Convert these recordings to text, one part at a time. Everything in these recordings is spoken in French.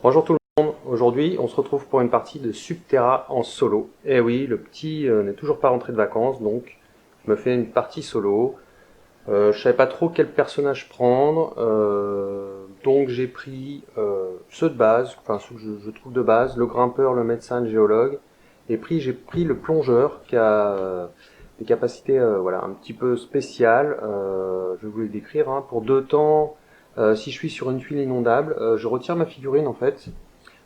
Bonjour tout le monde, aujourd'hui on se retrouve pour une partie de Subterra en solo. Et oui, le petit n'est toujours pas rentré de vacances, donc je me fais une partie solo. Je savais pas trop quel personnage prendre, donc j'ai pris ceux de base, enfin ceux que je trouve de base, le grimpeur, le médecin, le géologue. Et puis j'ai pris le plongeur qui a des capacités voilà, un petit peu spéciales, je vais vous les décrire, hein. Pour 2 temps, si je suis sur une tuile inondable, je retire ma figurine en fait,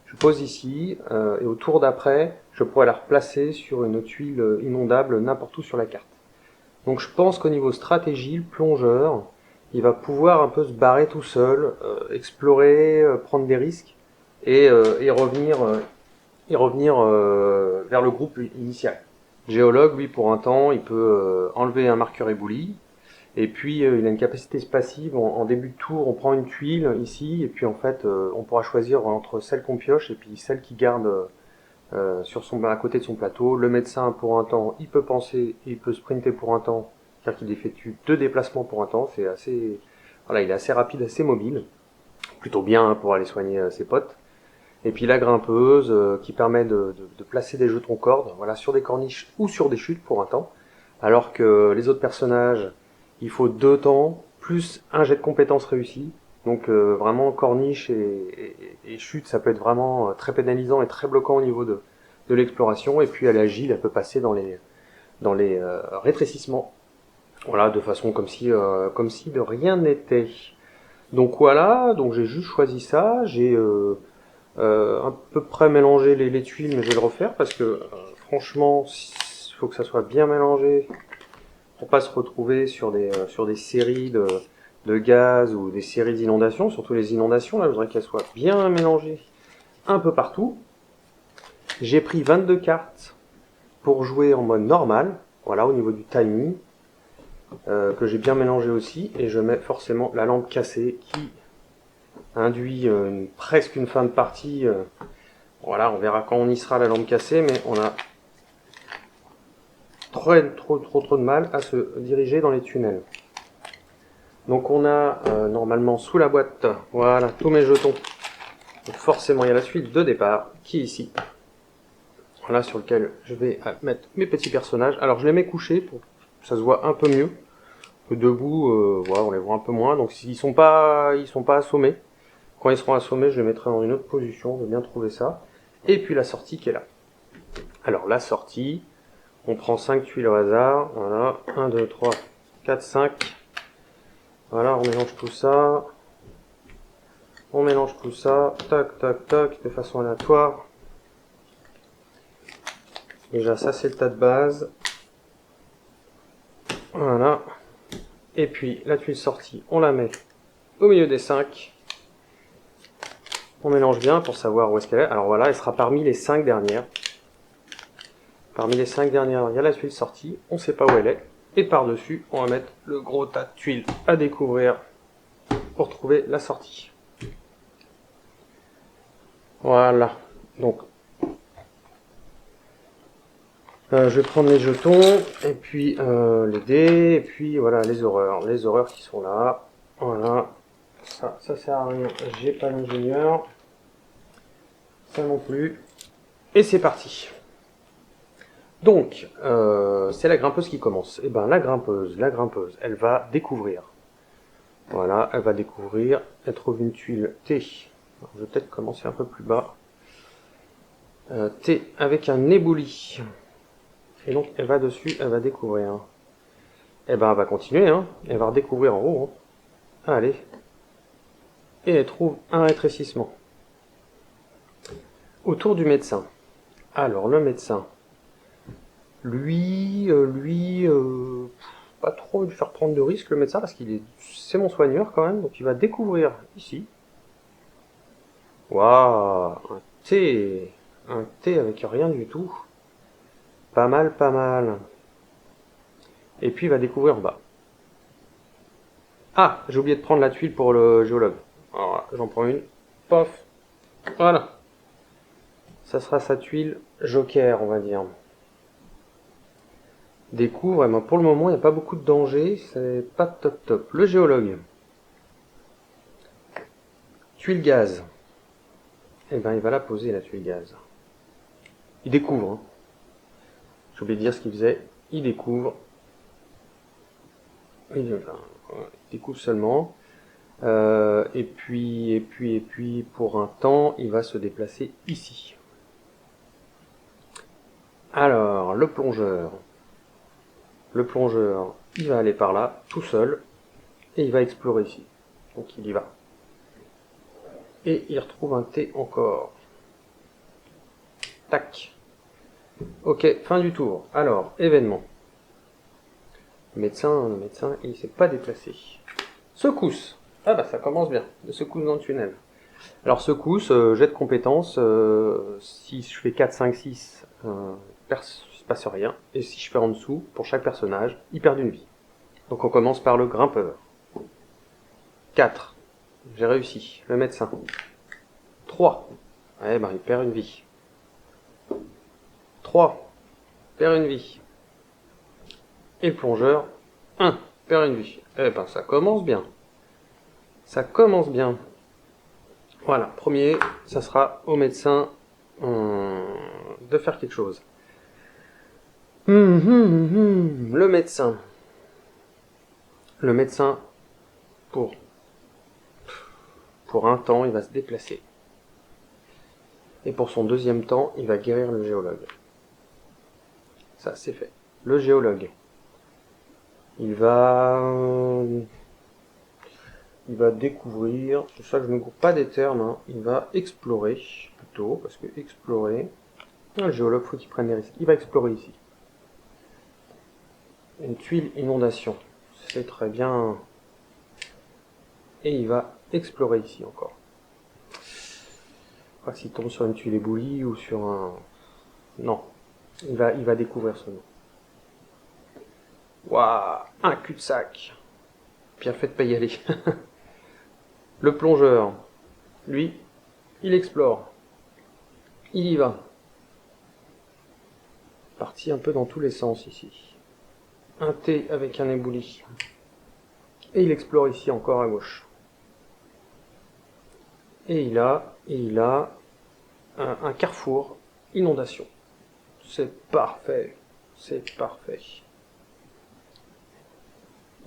je pose ici, et au tour d'après, je pourrais la replacer sur une tuile inondable n'importe où sur la carte. Donc je pense qu'au niveau stratégie, le plongeur, il va pouvoir un peu se barrer tout seul, explorer, prendre des risques, et revenir vers le groupe initial. Géologue, lui, pour un temps, il peut enlever un marqueur ébloui, et puis il a une capacité passive. En début de tour, on prend une tuile ici, et puis en fait, on pourra choisir entre celle qu'on pioche et puis celle qui garde à côté de son plateau. Le médecin, pour un temps, il peut penser, il peut sprinter pour un temps, c'est-à-dire qu'il effectue 2 déplacements pour un temps. C'est assez, voilà, il est assez rapide, assez mobile, plutôt bien hein, pour aller soigner ses potes. Et puis la grimpeuse qui permet de placer des jetons cordes, voilà, sur des corniches ou sur des chutes pour un temps, alors que les autres personnages, il faut 2 temps plus un jet de compétences réussi. Donc vraiment corniche et chute, ça peut être vraiment très pénalisant et très bloquant au niveau de l'exploration. Et puis elle est agile, elle peut passer dans les rétrécissements, voilà, de façon comme si de rien n'était. Donc voilà, donc j'ai juste choisi ça, j'ai à peu près mélangé les tuiles, mais je vais le refaire parce que franchement, il faut que ça soit bien mélangé pour pas se retrouver sur des séries de gaz ou des séries d'inondations. Surtout les inondations, là, je voudrais qu'elles soient bien mélangées un peu partout. J'ai pris 22 cartes pour jouer en mode normal, voilà, au niveau du timing, que j'ai bien mélangé aussi, et je mets forcément la lampe cassée qui induit presque une fin de partie. Voilà, on verra quand on y sera la lampe cassée, mais on a trop de mal à se diriger dans les tunnels. Donc on a normalement sous la boîte, voilà, tous mes jetons. Donc forcément il y a la suite de départ qui est ici. Voilà, sur lequel je vais mettre mes petits personnages. Alors je les mets couchés pour que ça se voit un peu mieux. Que debout, voilà, on les voit un peu moins. Donc s'ils sont pas assommés. Quand ils seront assommés, je les mettrai dans une autre position, je vais bien trouver ça. Et puis la sortie qui est là. Alors la sortie, on prend 5 tuiles au hasard, voilà, 1, 2, 3, 4, 5. Voilà, on mélange tout ça. On mélange tout ça, tac, tac, tac, de façon aléatoire. Déjà, ça c'est le tas de base. Voilà. Et puis, la tuile sortie, on la met au milieu des 5. On mélange bien pour savoir où est-ce qu'elle est. Alors voilà, elle sera parmi les 5 dernières. Parmi les 5 dernières, il y a la tuile sortie. On ne sait pas où elle est. Et par-dessus, on va mettre le gros tas de tuiles à découvrir pour trouver la sortie. Voilà. Donc, je vais prendre les jetons, et puis les dés, et puis voilà les horreurs qui sont là. Voilà. Ça sert à rien. J'ai pas l'ingénieur. Ça non plus. Et c'est parti. Donc, c'est la grimpeuse qui commence. Et ben la grimpeuse, elle va découvrir. Voilà, elle va découvrir. Elle trouve une tuile T. Alors, je vais peut-être commencer un peu plus bas. T avec un éboulis. Et donc elle va dessus, elle va découvrir. Et ben elle va continuer, hein. Elle va redécouvrir en haut. Hein. Allez. Et elle trouve un rétrécissement. Autour du médecin. Alors le médecin. Lui, pas trop lui faire prendre de risques le médecin parce c'est mon soigneur quand même, donc il va découvrir ici. Waouh, un thé avec rien du tout. Pas mal, pas mal. Et puis il va découvrir en bas. Ah, j'ai oublié de prendre la tuile pour le géologue. Alors là, j'en prends une. Pof. Voilà. Ça sera sa tuile joker, on va dire. Découvre, et ben pour le moment, il n'y a pas beaucoup de danger. C'est pas top top. Le géologue. Tuile gaz. et ben il va la poser la tuile gaz. Il découvre. Hein. J'ai oublié de dire ce qu'il faisait. Il découvre. Il découvre seulement. Et puis, pour un temps, il va se déplacer ici. Alors, le plongeur. Le plongeur, il va aller par là, tout seul, et il va explorer ici. Donc il y va. Et il retrouve un T encore. Tac. Ok, fin du tour. Alors, événement. Le médecin, il s'est pas déplacé. Secousse. Ah bah ça commence bien. Le secousse dans le tunnel. Alors secousse, jet de compétences. Si je fais 4, 5, 6, il se passe rien. Et si je fais en dessous, pour chaque personnage, il perd une vie. Donc on commence par le grimpeur. 4. J'ai réussi. Le médecin. 3. Eh ben il perd une vie. 3. Perd une vie. Et le plongeur. 1. Perd une vie. Eh ben ça commence bien. Ça commence bien. Voilà, premier, ça sera au médecin de faire quelque chose. Le médecin. Le médecin, pour un temps, il va se déplacer. Et pour son deuxième temps, il va guérir le géologue. Ça, c'est fait. Le géologue. Il va découvrir, c'est ça que je ne coupe pas des termes, hein. Il va explorer, plutôt, parce que explorer, le géologue, faut qu'il prenne des risques. Il va explorer ici. Une tuile inondation, c'est très bien. Et il va explorer ici encore. Pas s'il tombe sur une tuile éboulie ou sur un... Non, il va découvrir ce nom. Waouh, un cul-de-sac. Bien fait de pas y aller. Le plongeur, lui, il explore. Il y va. Parti un peu dans tous les sens ici. Un T avec un ébouli. Et il explore ici encore à gauche. Et il a un carrefour inondation. C'est parfait. C'est parfait.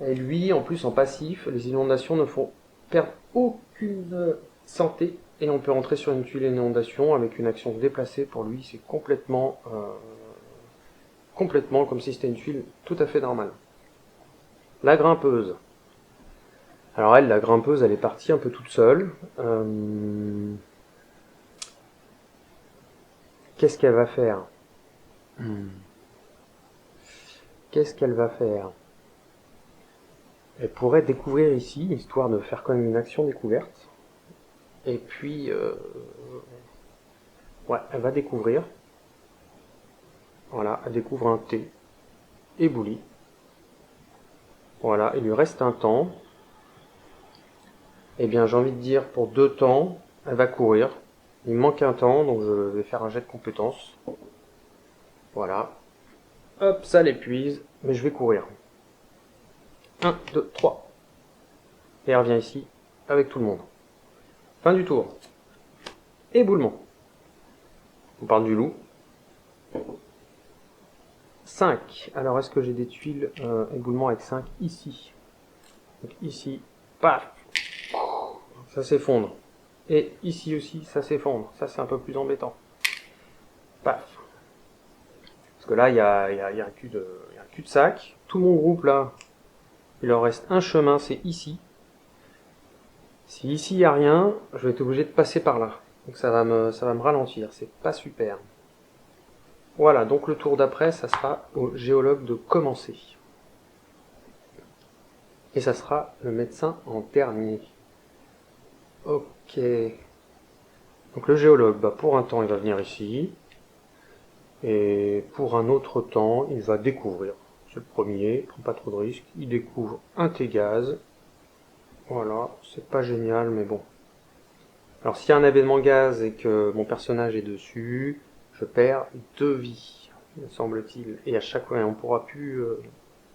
Et lui, en plus, en passif, les inondations ne font perdre aucune santé. Et on peut rentrer sur une tuile inondation avec une action déplacée. Pour lui, c'est complètement comme si c'était une tuile tout à fait normale. La grimpeuse. Alors elle, la grimpeuse, elle est partie un peu toute seule. Qu'est-ce qu'elle va faire? Qu'est-ce qu'elle va faire? Elle pourrait découvrir ici, histoire de faire quand même une action découverte. Et puis, ouais, elle va découvrir. Voilà, elle découvre un T ébloui. Voilà, il lui reste un temps. Eh bien, j'ai envie de dire, pour 2 temps, elle va courir. Il me manque un temps, donc je vais faire un jet de compétences. Voilà. Hop, ça l'épuise, mais je vais courir. 1, 2, 3. Et elle revient ici, avec tout le monde. Fin du tour. Éboulement. On parle du loup. 5. Alors, est-ce que j'ai des tuiles éboulement avec 5 ici? Donc ici, paf, ça s'effondre. Et ici aussi, ça s'effondre. Ça, c'est un peu plus embêtant. Paf. Parce que là, il y a un cul-de-sac. Tout mon groupe, là, il leur reste un chemin, c'est ici. Si ici, il n'y a rien, je vais être obligé de passer par là. Donc ça va me ralentir. C'est pas super. Voilà, donc le tour d'après, ça sera au géologue de commencer. Et ça sera le médecin en dernier. Ok. Donc le géologue, pour un temps, il va venir ici. Et pour un autre temps, il va découvrir. C'est le premier, il prend pas trop de risques. Il découvre un T-gaz. Voilà, c'est pas génial, mais bon. Alors s'il y a un événement gaz et que mon personnage est dessus, je perds 2 vies, me semble-t-il. Et à chaque fois, on ne pourra plus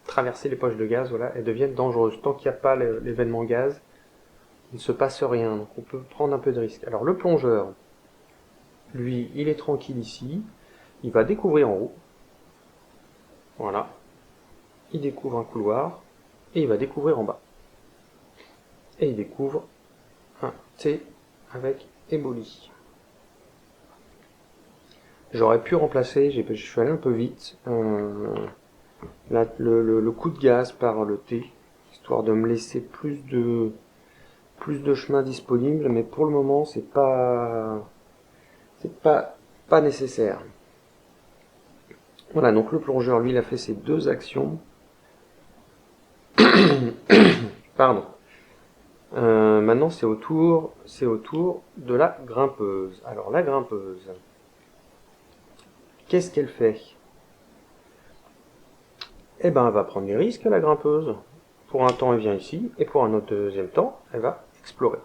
traverser les poches de gaz, voilà, elles deviennent dangereuses. Tant qu'il n'y a pas l'événement gaz, il ne se passe rien, donc on peut prendre un peu de risque. Alors le plongeur, Lui, il est tranquille ici. Il va découvrir en haut. Voilà. Il découvre un couloir. Et il va découvrir en bas. Et il découvre un T avec éboli. J'aurais pu remplacer, je suis allé un peu vite, le coup de gaz par le T, histoire de me laisser plus de chemin disponible, mais pour le moment c'est pas nécessaire. Voilà, donc le plongeur, lui, il a fait ses deux actions. Pardon. Maintenant, c'est au tour de la grimpeuse. Alors, la grimpeuse, qu'est-ce qu'elle fait? Eh ben, elle va prendre des risques, la grimpeuse. Pour un temps, elle vient ici, et pour un autre deuxième temps, elle va explorer.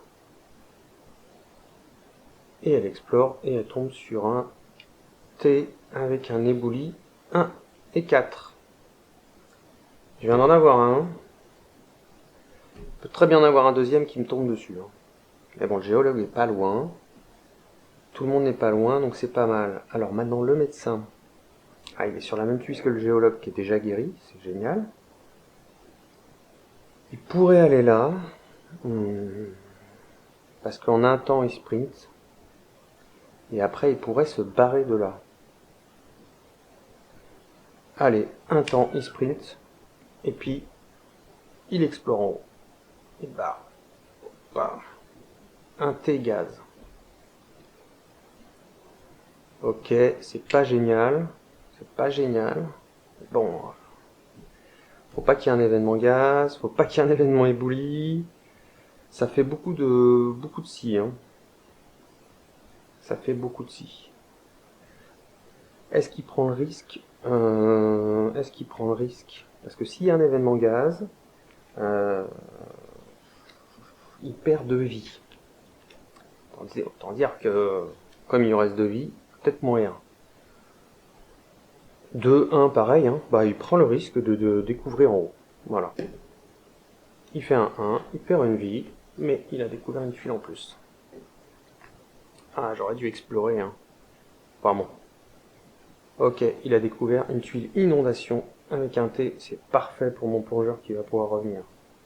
Et elle explore, et elle tombe sur un T avec un éboulis 1 et 4. Je viens d'en avoir un. Je peux très bien en avoir un deuxième qui me tombe dessus. Mais bon, le géologue est pas loin. Tout le monde n'est pas loin, donc c'est pas mal. Alors maintenant, le médecin. Ah, il est sur la même cuisse que le géologue qui est déjà guéri, c'est génial. Il pourrait aller là, parce qu'en un temps, il sprint. Et après, il pourrait se barrer de là. Allez, un temps, il sprint. Et puis, il explore en haut. Il barre. Bah, un T gaz. Ok, c'est pas génial. C'est pas génial. Bon, faut pas qu'il y ait un événement gaz, faut pas qu'il y ait un événement éboulis. Ça fait beaucoup de si, hein. Ça fait beaucoup de si. Est-ce qu'il prend le risque Est-ce qu'il prend le risque? Parce que s'il y a un événement gaz, il perd 2 vies. Autant dire que, comme il lui reste 2 vies, peut-être mourir. 2, 1, pareil, hein. Bah, il prend le risque de découvrir en haut. Voilà. Il fait un 1, il perd une vie, mais il a découvert une tuile en plus. Ah, j'aurais dû explorer, hein. Pardon. Ok, il a découvert une tuile inondation avec un T, c'est parfait pour mon plongeur qui va pouvoir revenir.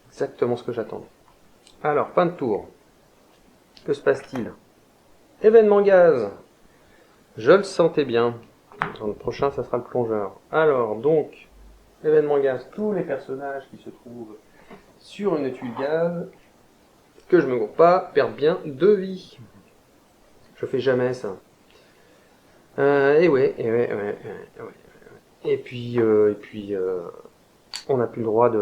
Exactement ce que j'attendais. Alors, fin de tour. Que se passe-t-il? Événement gaz. Je le sentais bien. Dans le prochain, ça sera le plongeur. Alors, donc, événement gaz, tous les personnages qui se trouvent sur une tuile gaz, que je me gourre pas, perdent bien 2 vies. Je fais jamais ça. Et ouais. Et puis, on n'a plus le droit d'y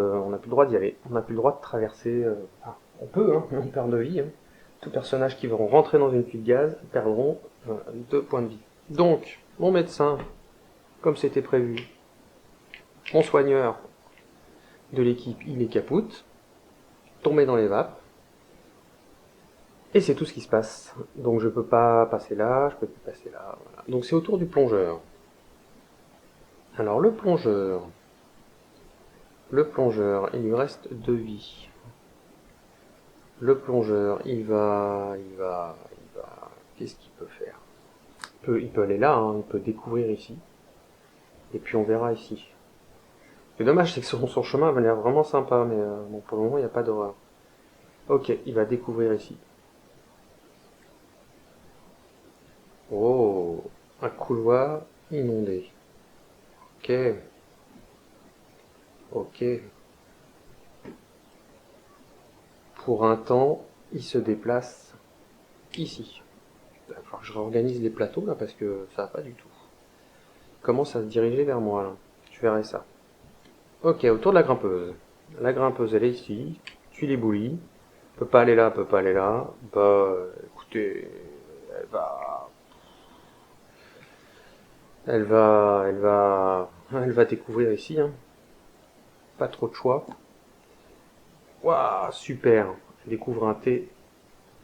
aller. On n'a plus le droit de traverser. On peut, hein, on perd 2 vies. Hein. Tout personnage qui vont rentrer dans une tuile gaz perdront 2 points de vie. Donc, mon médecin, comme c'était prévu, mon soigneur de l'équipe, il est capoute, tombé dans les vapes, et c'est tout ce qui se passe. Donc je peux pas passer là, je peux plus passer là. Voilà. Donc c'est au tour du plongeur. Alors le plongeur, il lui reste 2 vies. Le plongeur, qu'est-ce qu'il peut faire? Il peut aller là, hein, il peut découvrir ici. Et puis on verra ici. Le dommage, c'est que son chemin va l'air vraiment sympa, mais bon, pour le moment, il n'y a pas d'horreur. Ok, il va découvrir ici. Oh, un couloir inondé. Ok. Ok. Pour un temps, il se déplace ici. Il va falloir que je réorganise les plateaux là parce que ça va pas du tout. Il commence à se diriger vers moi là. Je verrai ça. Ok, autour de la grimpeuse. La grimpeuse, elle est ici. Tuile éboulie. Peut pas aller là, peut pas aller là. Bah, écoutez, elle va, elle va découvrir ici. Hein. Pas trop de choix. Waouh, super. Elle découvre un T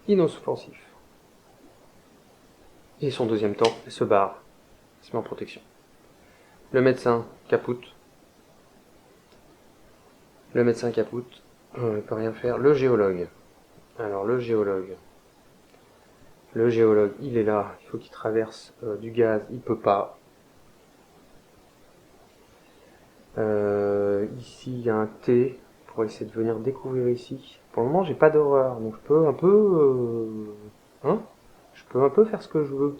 inoffensif. Et son deuxième temps, elle se barre. Elle se met en protection. Le médecin capoute. Il peut rien faire. Le géologue. Alors le géologue. Le géologue, il est là. Il faut qu'il traverse du gaz. Il peut pas. Ici, il y a un T pour essayer de venir découvrir ici. Pour le moment, j'ai pas d'horreur, donc je peux un peu, hein, je peux un peu faire ce que je veux.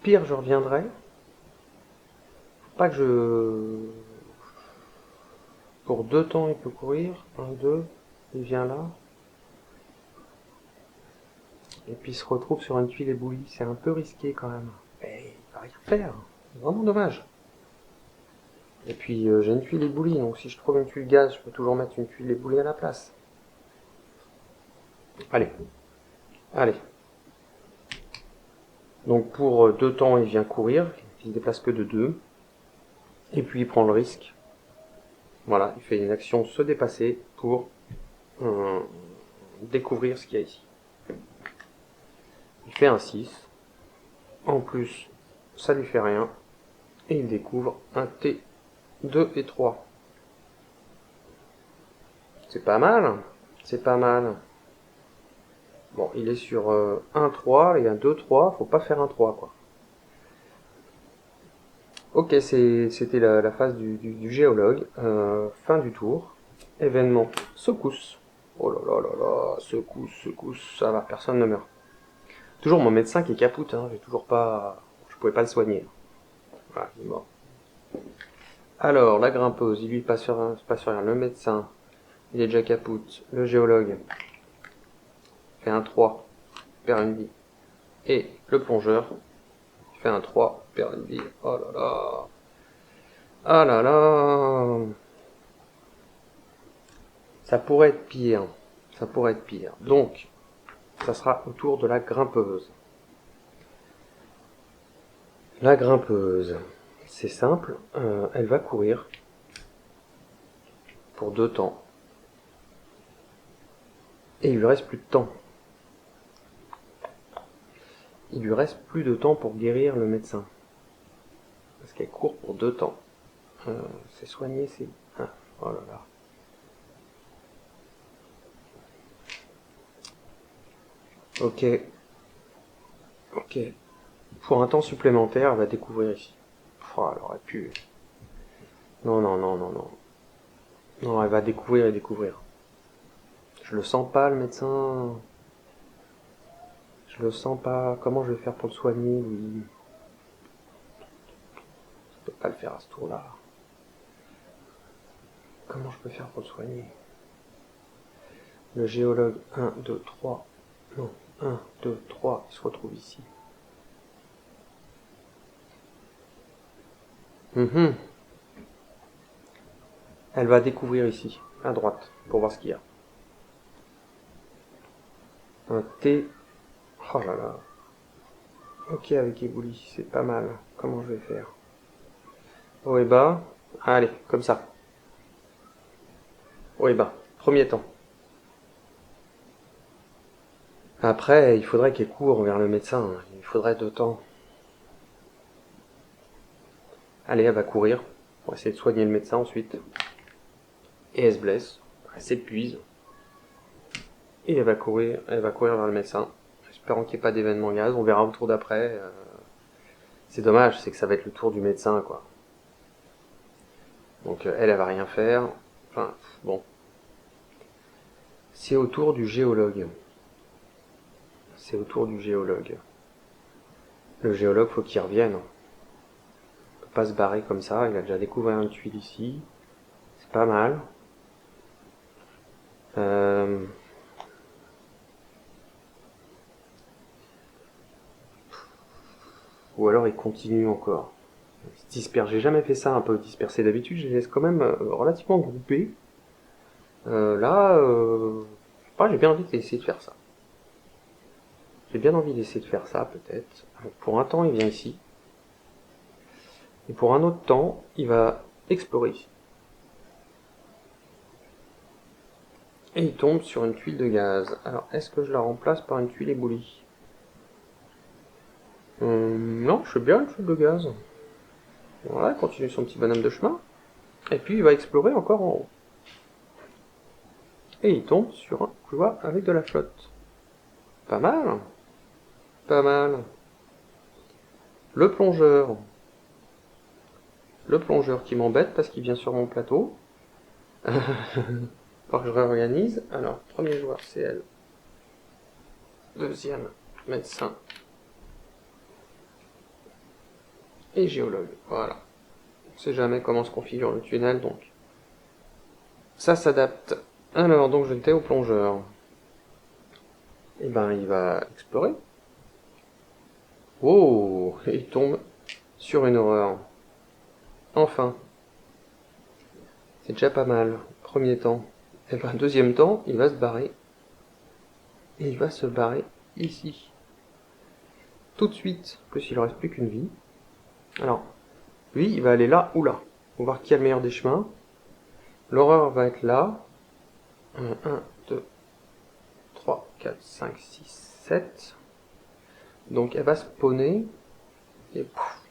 Pire, je reviendrai. Faut pas que je, pour 2 temps, il peut courir. 1, 2, il vient là. Et puis il se retrouve sur une tuile éboulie. C'est un peu risqué quand même. Mais il va rien faire. C'est vraiment dommage. Et puis j'ai une tuile éboulie, donc si je trouve une tuile gaz, je peux toujours mettre une tuile éboulie à la place. Allez. Allez. Donc pour 2 temps, il vient courir. Il ne déplace que de 2. Et puis il prend le risque. Voilà, il fait une action se dépasser pour découvrir ce qu'il y a ici. Il fait un 6. En plus, ça lui fait rien. Et il découvre un T, 2 et 3. C'est pas mal. C'est pas mal. Bon, il est sur 1, 3 et un 2, 3. Faut pas faire un 3, quoi. Ok, c'était la phase du géologue. Fin du tour. Événement secousse. Oh là là là là, secousse, ça va, personne ne meurt. Toujours mon médecin qui est capoute, hein, j'ai toujours pas... Je pouvais pas le soigner. Voilà, il est mort. Alors, la grimpeuse, il lui passe sur rien. Le médecin, il est déjà capoute. Le géologue fait un 3, perd une vie. Et le plongeur, il fait un 3, perd une vie. Oh là là. Ah là là. Ça pourrait être pire. Ça pourrait être pire. Donc, ça sera au tour de la grimpeuse. La grimpeuse, c'est simple, elle va courir pour 2 temps. Et il lui reste plus de temps. Il lui reste plus de temps pour guérir le médecin. Parce qu'elle court pour 2 temps. C'est soigné, c'est... Ah, oh là là. Ok. Ok. Pour un temps supplémentaire, elle va découvrir ici. Oh, elle aurait pu... Non, non, non, non, non. Non, elle va découvrir et découvrir. Je le sens pas, le médecin. Je le sens pas. Comment je vais faire pour le soigner, lui? Je peux pas le faire à ce tour-là. Comment je peux faire pour le soigner? Le géologue, 1, 2, 3. Non, 1, 2, 3, il se retrouve ici. Elle va découvrir ici, à droite, pour voir ce qu'il y a. Un T. Oh là là. Ok, avec éboulis, c'est pas mal. Comment je vais faire? Haut et bas. Allez, comme ça. Haut et bas. Premier temps. Après, il faudrait qu'elle court vers le médecin. Il faudrait 2 temps. Allez, elle va courir. On va essayer de soigner le médecin ensuite. Et elle se blesse. Elle s'épuise. Et elle va courir vers le médecin. Espérant qu'il n'y ait pas d'événement gaz. On verra au tour d'après. C'est dommage, c'est que ça va être le tour du médecin, quoi. Donc elle va rien faire. Enfin, bon. C'est au tour du géologue. C'est au tour du géologue. Le géologue, faut qu'il revienne. Il peut pas se barrer comme ça. Il a déjà découvert une tuile ici. C'est pas mal. Ou alors il continue encore. Il se disperse. J'ai jamais fait ça un peu dispersé. D'habitude, je les laisse quand même relativement groupés. Là, j'ai bien envie d'essayer de faire ça. J'ai bien envie d'essayer de faire ça, peut-être. Pour un temps, il vient ici. Et pour un autre temps, il va explorer ici. Et il tombe sur une tuile de gaz. Alors, est-ce que je la remplace par une tuile éboulie? Non, je fais bien une tuile de gaz. Voilà, il continue son petit bonhomme de chemin. Et puis, il va explorer encore en haut. Et il tombe sur un couloir avec de la flotte. Pas mal. Pas mal. Le plongeur. Le plongeur qui m'embête parce qu'il vient sur mon plateau. Faut que je réorganise. Alors, premier joueur, c'est elle. Deuxième, médecin. Et géologue. Voilà. On sait jamais comment se configure le tunnel, donc ça s'adapte. Alors, donc je l'étais au plongeur. Et ben, il va explorer. Oh, il tombe sur une horreur. Enfin. C'est déjà pas mal. Premier temps. Et ben, deuxième temps, il va se barrer. Et il va se barrer ici. Tout de suite. En plus, il ne reste plus qu'une vie. Alors, lui, il va aller là ou là. On va voir qui a le meilleur des chemins. L'horreur va être là. 1, 2, 3, 4, 5, 6, 7. Donc elle va spawner. Et pouf,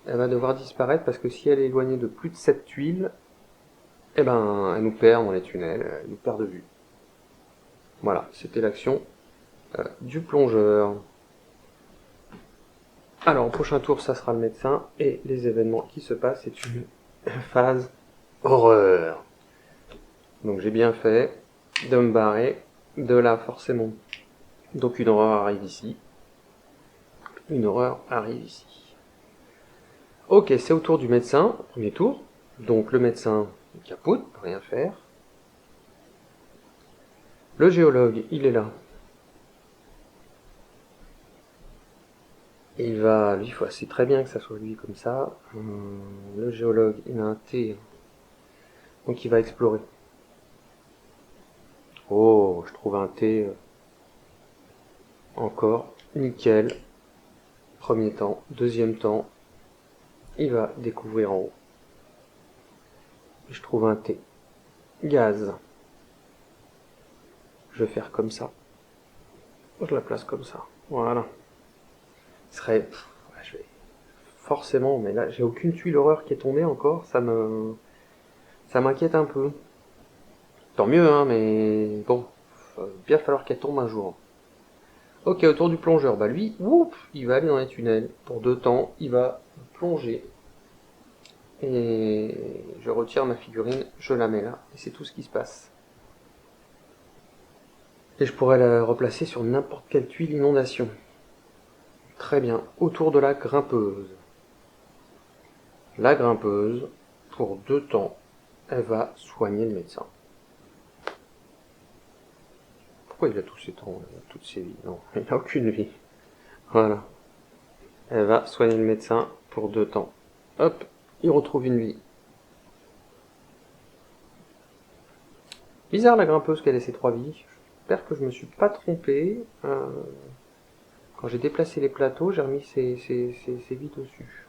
elle va devoir disparaître parce que si elle est éloignée de plus de 7 tuiles, eh ben, elle nous perd dans les tunnels, elle nous perd de vue. Voilà, c'était l'action du plongeur. Alors, au prochain tour, ça sera le médecin, et les événements qui se passent, c'est une phase horreur. Donc j'ai bien fait de me barrer de là, forcément. Donc une horreur arrive ici. Une horreur arrive ici. Ok, c'est au tour du médecin, premier tour. Donc le médecin capote, peut rien faire. Le géologue, il est là. Il va, lui, c'est très bien que ça soit lui comme ça. Le géologue, il a un T. Donc il va explorer. Oh, je trouve un T. Encore. Nickel. Premier temps. Deuxième temps. Il va découvrir en haut. Je trouve un T. Gaz. Je vais faire comme ça. Je la place comme ça. Voilà. Ce serait... je vais... Forcément, mais là, j'ai aucune tuile horreur qui est tombée encore. Ça m'inquiète un peu. Tant mieux, hein, mais bon. Va bien falloir qu'elle tombe un jour. Ok, autour du plongeur. Bah lui, il va aller dans les tunnels. Pour 2 temps, il va plonger. Et je retire ma figurine, je la mets là. Et c'est tout ce qui se passe. Et je pourrais la replacer sur n'importe quelle tuile inondation. Très bien. Autour de la grimpeuse. La grimpeuse, pour 2 temps, elle va soigner le médecin. Pourquoi il a tous ses temps, toutes ses vies? Non, il n'a aucune vie. Voilà. Elle va soigner le médecin pour 2 temps. Hop, il retrouve une vie. Bizarre la grimpeuse qu'elle ait ses 3 vies. J'espère que je me suis pas trompé. Quand j'ai déplacé les plateaux, j'ai remis ses vies dessus.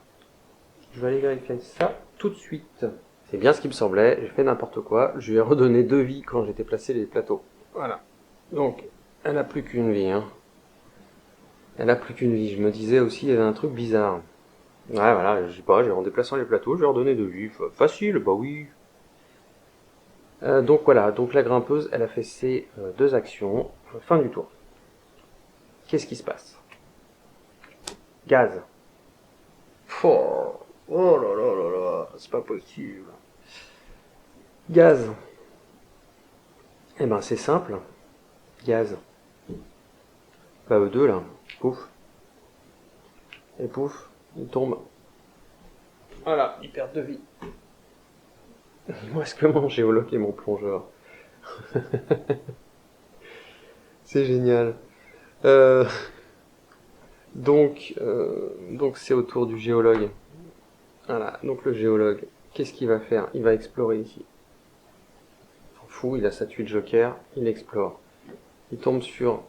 Je vais aller vérifier ça tout de suite. C'est bien ce qui me semblait, j'ai fait n'importe quoi. Je lui ai redonné 2 vies quand j'ai déplacé les plateaux. Voilà. Donc, elle n'a plus qu'une vie. Hein. Elle n'a plus qu'une vie. Je me disais aussi, il y avait un truc bizarre. Ouais, voilà, je sais pas, en déplaçant les plateaux, je lui ai redonné 2 vies. Facile, bah oui. Donc voilà, donc la grimpeuse, elle a fait ses 2 actions. Fin du tour. Qu'est-ce qui se passe? Gaz. Oh là là là là, c'est pas possible. Gaz. Eh ben c'est simple. Gaz. Bah eux deux là. Pouf. Et pouf, ils tombent. Voilà, ils perdent de vie. Il me reste que mon géologue et mon plongeur. C'est génial. Euh, donc c'est au tour du géologue. Voilà, donc le géologue, qu'est-ce qu'il va faire? Il va explorer ici. Il s'en fout, il a sa tuile joker, il explore. Il tombe sur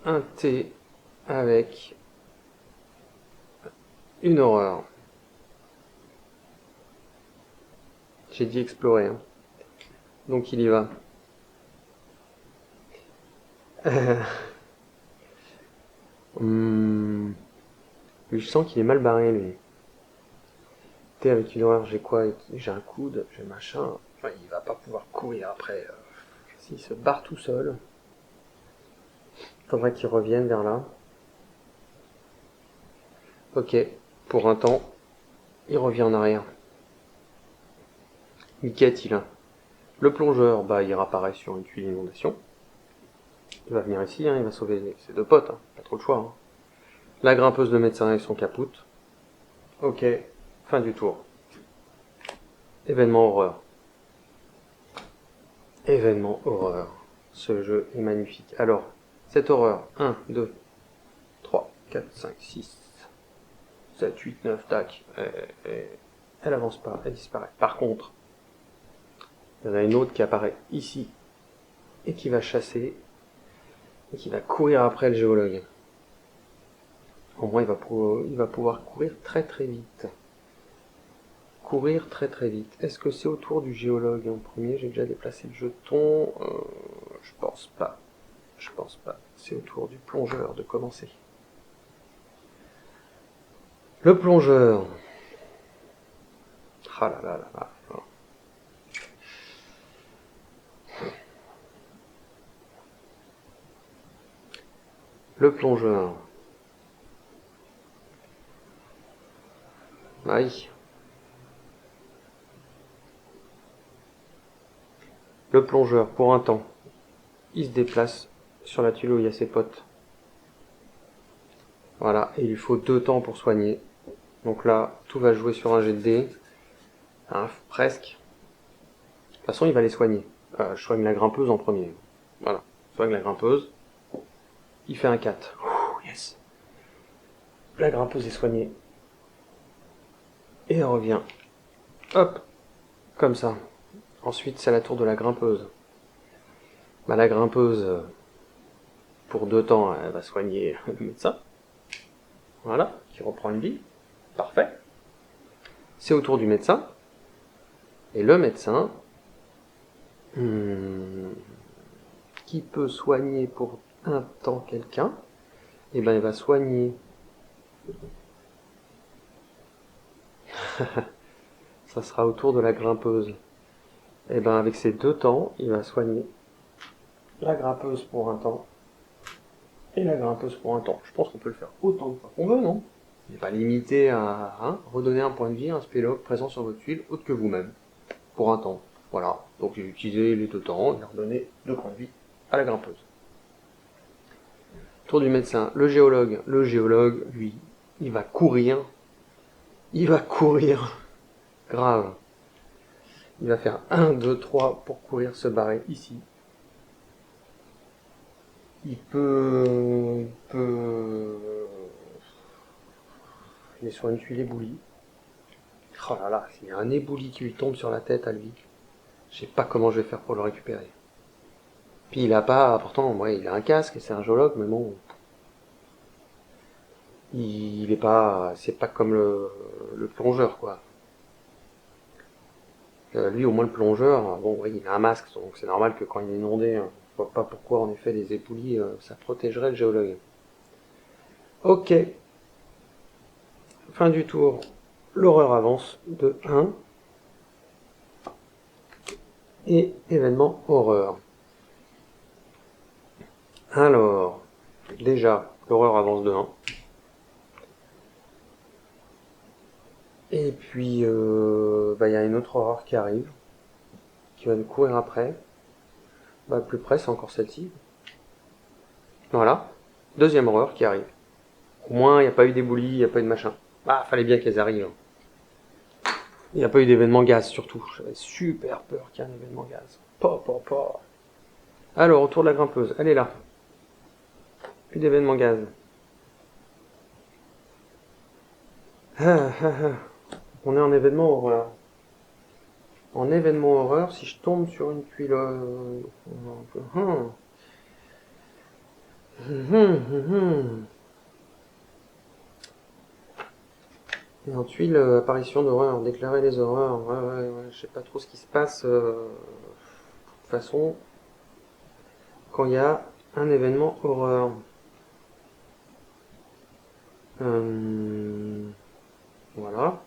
un T avec une horreur. J'ai dit explorer. Hein. Donc il y va. Lui, je sens qu'il est mal barré, lui. T avec une horreur, j'ai quoi? J'ai un coude, j'ai machin. Enfin, il va pas pouvoir courir après. S'il se barre tout seul. Faudrait qu'il revienne vers là. Ok, pour un temps, il revient en arrière. Qu'y a Le plongeur, bah, il réapparaît sur une tuile inondation. Il va venir ici, hein, il va sauver ses deux potes, hein, pas trop le choix. Hein. La grimpeuse de médecin et son capoute. Ok, fin du tour. Événement horreur. Événement horreur. Ce jeu est magnifique. Alors, cette horreur, 1, 2, 3, 4, 5, 6, 7, 8, 9, tac. Elle avance pas, elle disparaît. Par contre, il y en a une autre qui apparaît ici et qui va chasser et qui va courir après le géologue. Au moins, il va pouvoir courir très très vite. Courir très très vite. Est-ce que c'est autour du géologue en premier? J'ai déjà déplacé le jeton. Je pense pas. Je pense pas. C'est autour du plongeur de commencer. Le plongeur. Ah là là là là. Le plongeur. Aïe. Le plongeur, pour un temps, il se déplace sur la tuile où il y a ses potes. Voilà, et il lui faut 2 temps pour soigner. Donc là, tout va jouer sur un jet de dés. Hein, presque. De toute façon, il va les soigner. Je soigne la grimpeuse en premier. Voilà, je soigne la grimpeuse. Il fait un 4. Ouh, yes. La grimpeuse est soignée. Et elle revient. Hop, comme ça. Ensuite, c'est la tour de la grimpeuse. Bah, la grimpeuse, pour 2 temps, elle va soigner le médecin. Voilà, qui reprend une vie. Parfait. C'est au tour du médecin. Et le médecin, qui peut soigner pour un temps quelqu'un, et ben il va soigner. Ça sera au tour de la grimpeuse. Et ben avec ces 2 temps, il va soigner la grimpeuse pour un temps et la grimpeuse pour un temps. Je pense qu'on peut le faire autant de fois qu'on veut, non? Il n'est pas limité à redonner un point de vie à un spélogue présent sur votre tuile autre que vous-même, pour un temps. Voilà, donc j'ai utilisé les 2 temps, il a redonné 2 points de vie à la grimpeuse. Tour du médecin, le géologue. Le géologue, lui, il va courir. Il va courir. Grave. Il va faire 1, 2, 3 pour courir, se barrer ici. Il est sur une tuile éboulie. Oh là là, s'il y a un éboulis qui lui tombe sur la tête à lui, je sais pas comment je vais faire pour le récupérer. Puis il a pas, pourtant, ouais, il a un casque et c'est un géologue, mais bon, il est pas, c'est pas comme le plongeur, quoi. Lui, au moins le plongeur, bon, oui, il a un masque, donc c'est normal que quand il est inondé, je vois pas pourquoi, en effet, les éboulis, ça protégerait le géologue. Ok. Fin du tour. L'horreur avance de 1. Et événement horreur. Alors, déjà, l'horreur avance de 1. Et puis, y a une autre horreur qui arrive, qui va nous courir après. Plus près, c'est encore celle-ci. Voilà. Deuxième horreur qui arrive. Au moins, il n'y a pas eu d'éboulis, il n'y a pas eu de machin. Fallait bien qu'elles arrivent. Il n'y a pas eu d'événement gaz, surtout. J'avais super peur qu'il y ait un événement gaz. Pas. Alors, autour de la grimpeuse, elle est là. Plus d'événement gaz. On est en événement horreur. En événement horreur, si je tombe sur une tuile... Et en tuile, apparition d'horreur, déclarer les horreurs. Ouais, je sais pas trop ce qui se passe. De toute façon, quand il y a un événement horreur. Voilà.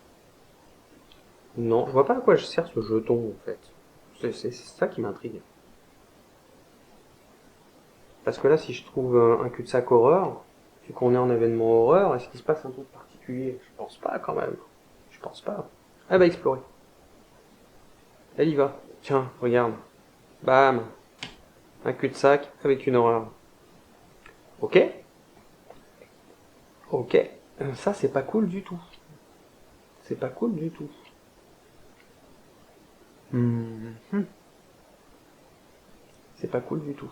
Non, je vois pas à quoi je sers ce jeton en fait. C'est ça qui m'intrigue. Parce que là, si je trouve un cul-de-sac horreur, vu qu'on est en événement horreur, est-ce qu'il se passe un truc particulier? Je pense pas quand même. Je pense pas. Elle va explorer. Elle y va. Tiens, regarde. Bam. Un cul-de-sac avec une horreur. Ok. Ok. Ça, c'est pas cool du tout. C'est pas cool du tout. C'est pas cool du tout.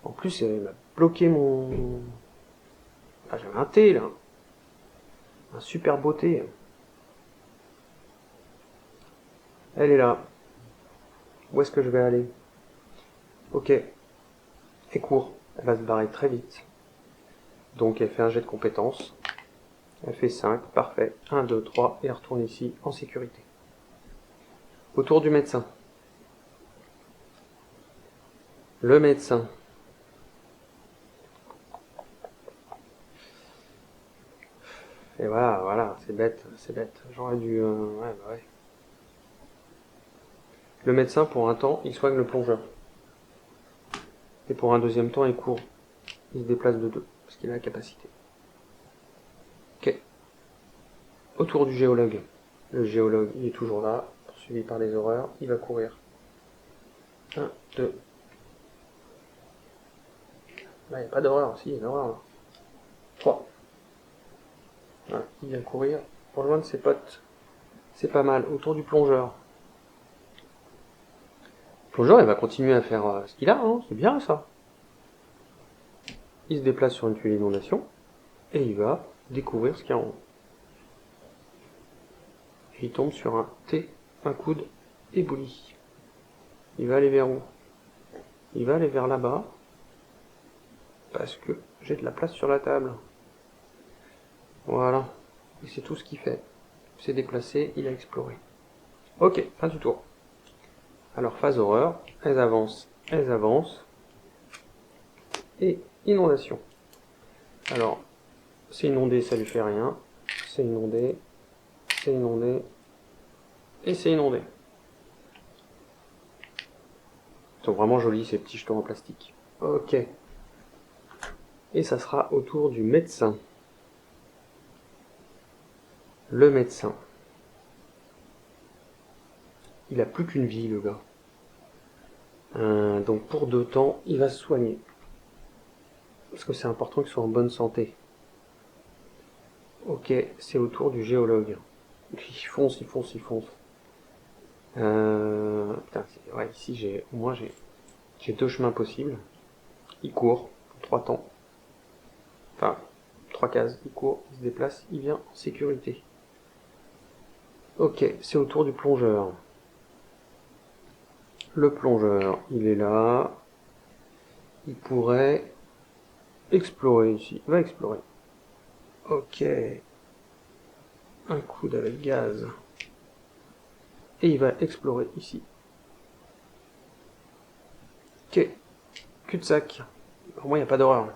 En plus, elle m'a bloqué mon... Ah, j'avais un thé, là. Un super beau thé. Elle est là. Où est-ce que je vais aller? Ok. Elle court. Elle va se barrer très vite. Donc, elle fait un jet de compétences. Elle fait 5. Parfait. 1, 2, 3. Et elle retourne ici, en sécurité. Autour du médecin. Le médecin. Et voilà, c'est bête, c'est bête. J'aurais dû... ouais. Le médecin, pour un temps, il soigne le plongeur. Et pour un deuxième temps, il court. Il se déplace de 2, parce qu'il a la capacité. Ok. Autour du géologue. Le géologue, il est toujours là, poursuivi par les horreurs. Il va courir. 1, 2. Là, il n'y a pas d'horreur. Si, il y a une horreur, là. 3. Voilà, il vient courir pour rejoindre ses potes. C'est pas mal. Autour du plongeur. Le plongeur, il va continuer à faire ce qu'il a, hein. C'est bien, ça. Il se déplace sur une tuile d'inondation. Et il va découvrir ce qu'il y a en haut. Et il tombe sur un thé, un coude ébloui. Il va aller vers où? Il va aller vers là-bas. Parce que j'ai de la place sur la table. Voilà. Et c'est tout ce qu'il fait. Il s'est déplacé, il a exploré. Ok, fin du tour. Alors, phase horreur. Elles avancent, elles avancent. Et inondation. Alors, c'est inondé, ça lui fait rien. C'est inondé. C'est inondé. Et c'est inondé. Ils sont vraiment jolis ces petits jetons en plastique. Ok. Et ça sera au tour du médecin. Le médecin. Il a plus qu'une vie, le gars. Donc pour 2 temps, il va se soigner. Parce que c'est important qu'il soit en bonne santé. Ok, c'est au tour du géologue. Il fonce, il fonce, il fonce. Putain, ouais, ici au moins j'ai 2 chemins possibles. Il court, 3 temps. Enfin, 3 cases. Il court, il se déplace, il vient en sécurité. Ok, c'est au tour du plongeur. Le plongeur, il est là. Il pourrait explorer ici. Il va explorer. Ok. Un coude avec gaz. Et il va explorer ici. Ok. Cul-de-sac. Pour moi, il n'y a pas d'horreur.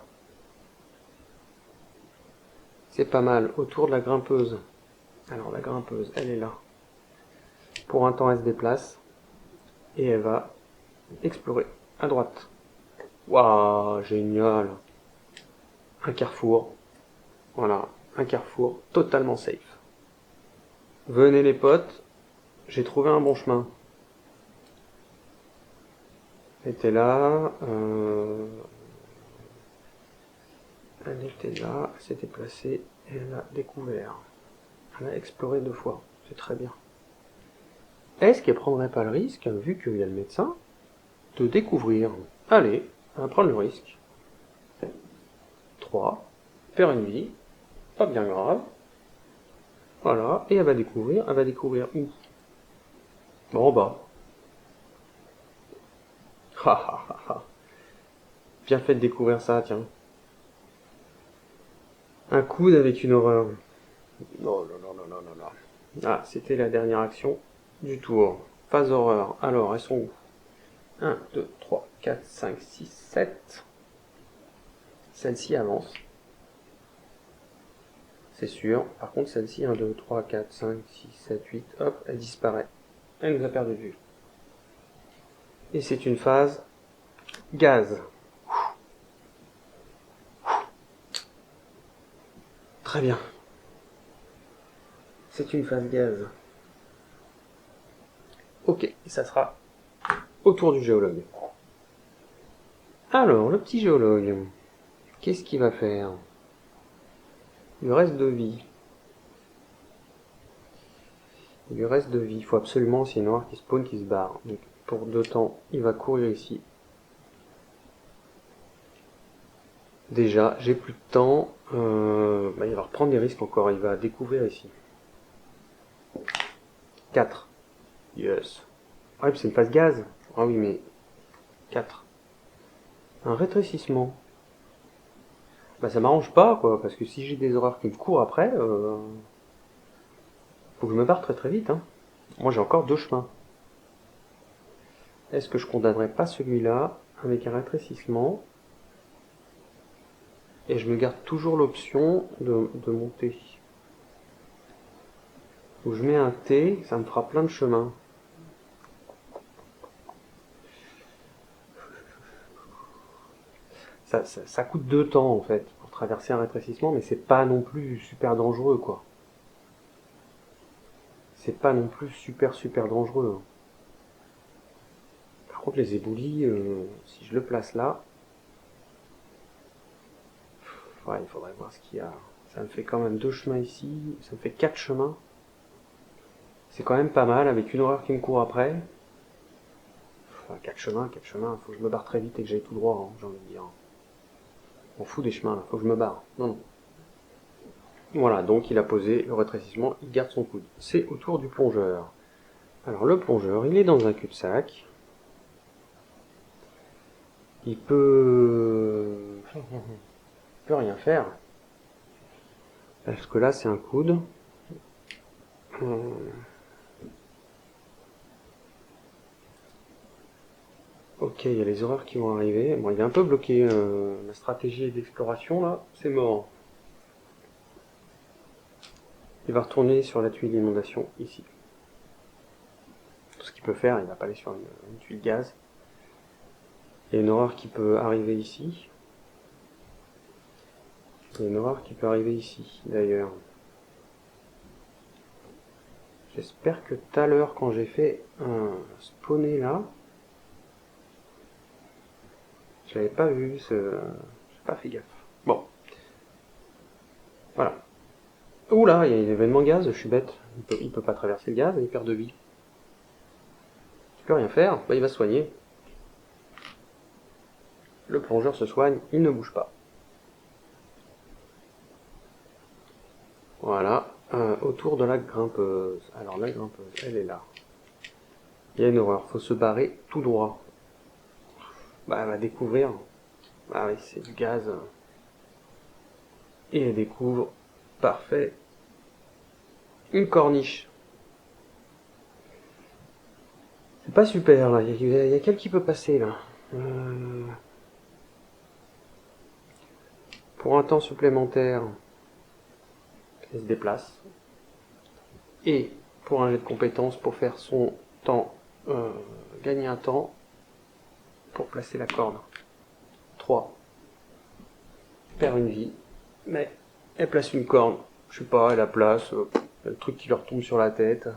C'est pas mal. Autour de la grimpeuse. Alors, la grimpeuse, elle est là. Pour un temps, elle se déplace. Et elle va explorer. À droite. Waouh, génial. Un carrefour. Voilà. Un carrefour totalement safe. Venez les potes. J'ai trouvé un bon chemin. Elle était là. Elle était là. Elle s'est déplacée. Et elle a découvert. Elle a exploré 2 fois. C'est très bien. Est-ce qu'elle prendrait pas le risque, vu qu'il y a le médecin, de découvrir? Allez, elle va prendre le risque. 3. Faire une vie. Pas bien grave. Voilà. Et elle va découvrir. Elle va découvrir où? Bon, en bas. Ha ha ha ha. Bien fait de découvrir ça, tiens. Un coude avec une horreur. Non, non, non, non, non, non, non. Ah, c'était la dernière action du tour. Phase horreur. Alors, elles sont où? 1, 2, 3, 4, 5, 6, 7. Celle-ci avance. C'est sûr. Par contre, celle-ci, 1, 2, 3, 4, 5, 6, 7, 8, hop, elle disparaît. Elle nous a perdu de vue. Et c'est une phase gaz. Très bien. C'est une phase gaz. Ok, et ça sera autour du géologue. Alors, le petit géologue, qu'est-ce qu'il va faire? Il reste de vie. Il lui reste de vie. Il faut absolument, s'il y a une noire qui spawn, qui se barre. Donc, pour 2 temps, il va courir ici. Déjà, j'ai plus de temps. Il va reprendre des risques encore. Il va découvrir ici. 4. Yes. Ah, c'est une phase gaz. Ah oui, mais 4. Un rétrécissement. Bah ça m'arrange pas, quoi, parce que si j'ai des horreurs qui me courent après, faut que je me barre très très vite, hein. Moi j'ai encore 2 chemins. Est-ce que je condamnerais pas celui-là avec un rétrécissement et je me garde toujours l'option de monter. Donc je mets un T, ça me fera plein de chemins. Ça coûte 2 temps en fait pour traverser un rétrécissement, mais c'est pas non plus super dangereux, quoi. C'est pas non plus super dangereux, hein. Par contre les éboulis, si je le place là, ouais, il faudrait voir ce qu'il y a. Ça me fait quand même 2 chemins ici, ça me fait 4 chemins. C'est quand même pas mal avec une horreur qui me court après. Enfin, 4 chemins, faut que je me barre très vite et que j'aille tout droit, hein, j'ai envie de dire. On fout des chemins là, faut que je me barre. Non, non. Voilà, donc il a posé le rétrécissement, il garde son coude. C'est au tour du plongeur. Alors le plongeur, il est dans un cul-de-sac. Il peut rien faire. Parce que là, c'est un coude. Ok, il y a les horreurs qui vont arriver. Bon, il est un peu bloqué. La stratégie d'exploration, là, c'est mort. Il va retourner sur la tuile d'inondation, ici. Tout ce qu'il peut faire, il va pas aller sur une tuile gaz. Il y a une horreur qui peut arriver ici. Il y a une horreur qui peut arriver ici, d'ailleurs. J'espère que tout à l'heure, quand j'ai fait un spawner là, je l'avais pas vu, j'ai pas fait gaffe. Bon. Voilà. Oula, il y a un événement gaz, je suis bête. Il peut pas traverser le gaz, il perd de vie. Il peut rien faire, bah, il va se soigner. Le plongeur se soigne, il ne bouge pas. Voilà. Autour de la grimpeuse. Alors la grimpeuse, elle est là. Il y a une horreur, faut se barrer tout droit. Bah, elle va découvrir. Ah oui, c'est du gaz. Et elle découvre. Parfait. Une corniche. C'est pas super là, il y a quel qui peut passer là. Pour un temps supplémentaire, elle se déplace. Et pour un jet de compétences, pour faire son temps, gagner un temps, pour placer la corde. 3. Perd une vie, mais elle place une corde. Je sais pas, elle la place, le truc qui leur tombe sur la tête,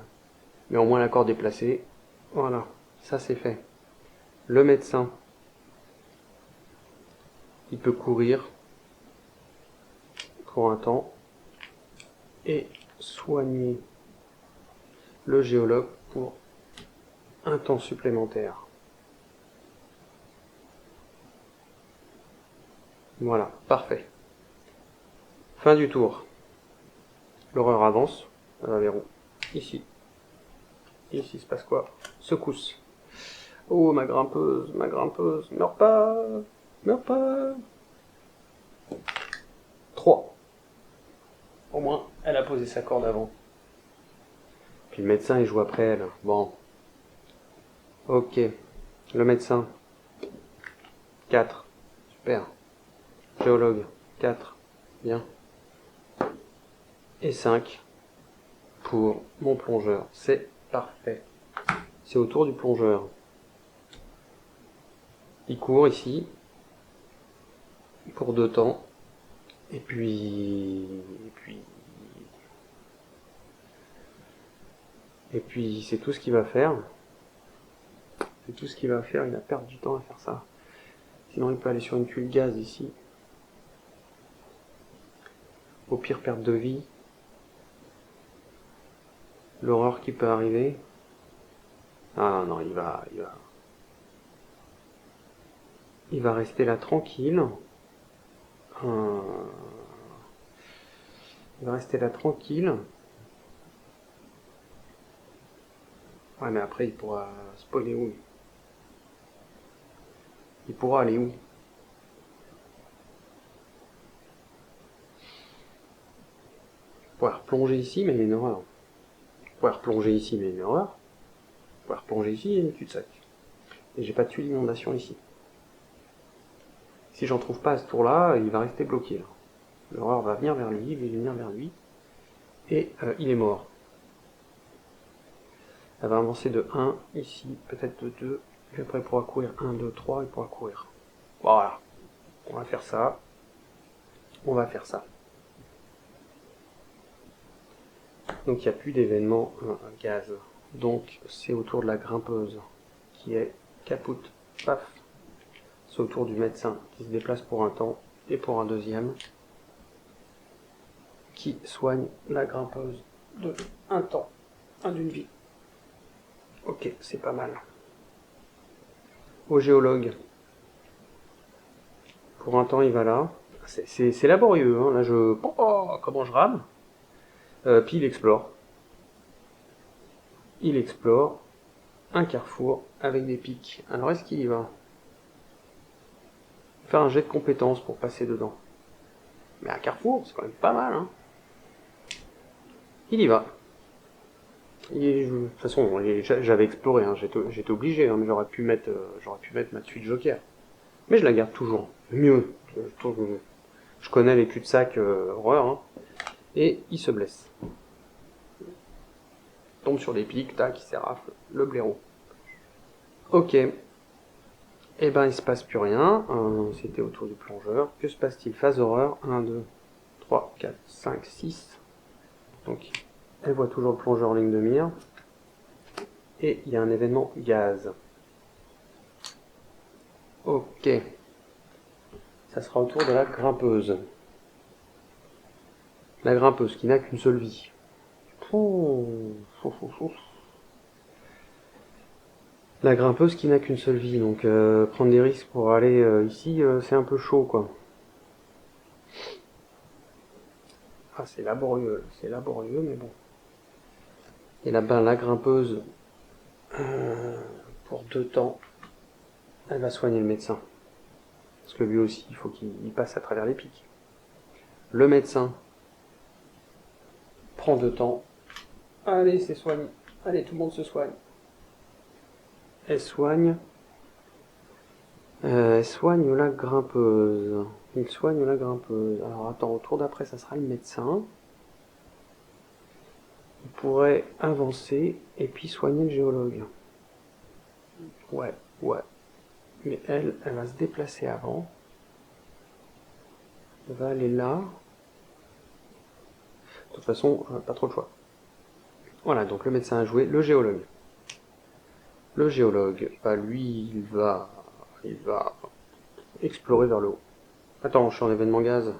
mais au moins la corde est placée. Voilà, ça c'est fait. Le médecin, il peut courir pour un temps et soigner le géologue pour un temps supplémentaire. Voilà, parfait. Fin du tour. L'horreur avance. Elle va vers où? Ici. Ici, il se passe quoi? Secousse. Oh, ma grimpeuse, meurs pas, meurs pas. 3. Au moins, elle a posé sa corde avant. Puis le médecin, il joue après elle. Bon. Ok. Le médecin. 4. Super. Géologue. 4. Bien. Et 5 pour mon plongeur. C'est parfait. C'est au tour du plongeur. Il court ici pour 2 temps Et puis... Et puis c'est tout ce qu'il va faire. C'est tout ce qu'il va faire, il va perdre du temps à faire ça. Sinon il peut aller sur une tuile gaz ici. Au pire perte de vie. L'horreur qui peut arriver. Ah non, il va rester là tranquille. Il va rester là tranquille. Ouais, mais après il pourra spawner où? Il pourra aller où? Il pourra replonger ici, mais il y a une horreur. Il pourra replonger ici, mais il y a une horreur. Il pourra replonger ici, il y a une cul-de-sac. Et j'ai pas de tuile d'inondation ici. Si j'en trouve pas à ce tour-là, il va rester bloqué. Là. L'horreur va venir vers lui, il va venir vers lui. Et il est mort. Elle va avancer de 1, ici, peut-être de 2. Et après il pourra courir 1, 2, 3, il pourra courir. Voilà. On va faire ça. On va faire ça. Donc il n'y a plus d'événement gaz. Donc c'est au tour de la grimpeuse qui est capoute. Paf. C'est au tour du médecin qui se déplace pour un temps et pour un deuxième qui soigne la grimpeuse de un temps, d'une vie. Ok, c'est pas mal. Au géologue. Pour un temps il va là. C'est laborieux, hein. Là je... Oh, comment je rame. Puis il explore. Il explore un carrefour avec des pics. Alors est-ce qu'il y va? Faire un jet de compétences pour passer dedans. Mais un carrefour, c'est quand même pas mal, hein. Il y va. De toute façon, j'avais exploré, hein. J'étais obligé, hein, mais j'aurais pu mettre ma suite joker. Mais je la garde toujours. Mieux. Je connais les cul-de-sac horreur, hein. Et il se blesse. Tombe sur des pics, tac, il s'érafle le blaireau. Ok. Eh ben, il se passe plus rien. C'était autour du plongeur. Que se passe-t-il? Phase horreur. 1, 2, 3, 4, 5, 6. Donc, elle voit toujours le plongeur en ligne de mire. Et il y a un événement gaz. Ok. Ça sera au tour de la grimpeuse. La grimpeuse qui n'a qu'une seule vie. La grimpeuse qui n'a qu'une seule vie, donc prendre des risques pour aller ici, c'est un peu chaud, quoi. Ah, c'est laborieux, mais bon. Et là-bas, la grimpeuse, pour 2 temps, elle va soigner le médecin. Parce que lui aussi, il faut qu'il passe à travers les pics. Le médecin prend 2 temps. Allez, c'est soigné. Allez, tout le monde se soigne. Elle soigne la grimpeuse. Il soigne la grimpeuse. Alors attends, au tour d'après, ça sera le médecin. Il pourrait avancer et puis soigner le géologue. Ouais. Mais elle va se déplacer avant. Elle va aller là. De toute façon, pas trop le choix. Voilà, donc le médecin a joué, le géologue. Le géologue, bah lui, il va explorer vers le haut. Attends, je suis en événement gaz.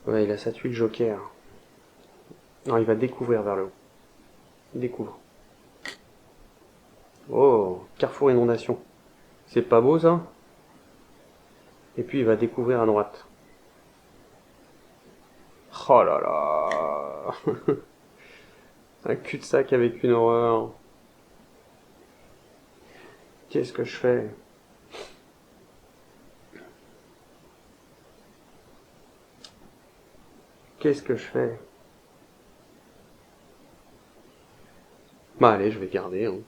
Ouais, il a sa tuile joker. Non, il va découvrir vers le haut. Il découvre. Oh, carrefour inondation. C'est pas beau ça? Et puis il va découvrir à droite. Oh là là. Un cul-de-sac avec une horreur. Qu'est-ce que je fais? Qu'est-ce que je fais? Bah allez, je vais garder. Hein.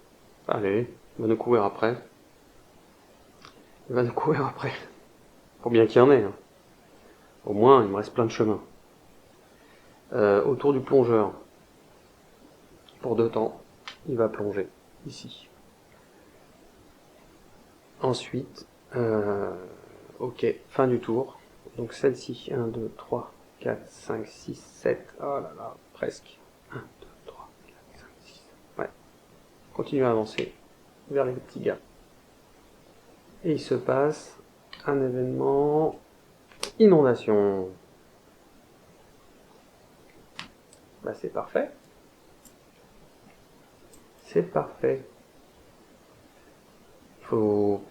Allez, il va nous courir après. Pour bien qu'il y en ait. Hein. Au moins, il me reste plein de chemins. Autour du plongeur. Pour 2 temps, il va plonger. Ici. Ensuite, ok, fin du tour. Donc celle-ci, 1, 2, 3, 4, 5, 6, 7. Oh là là, presque. 1, 2, 3, 4, 5, 6. Ouais. Continue à avancer vers les petits gars. Et il se passe un événement inondation. Bah c'est parfait. C'est parfait. Il faut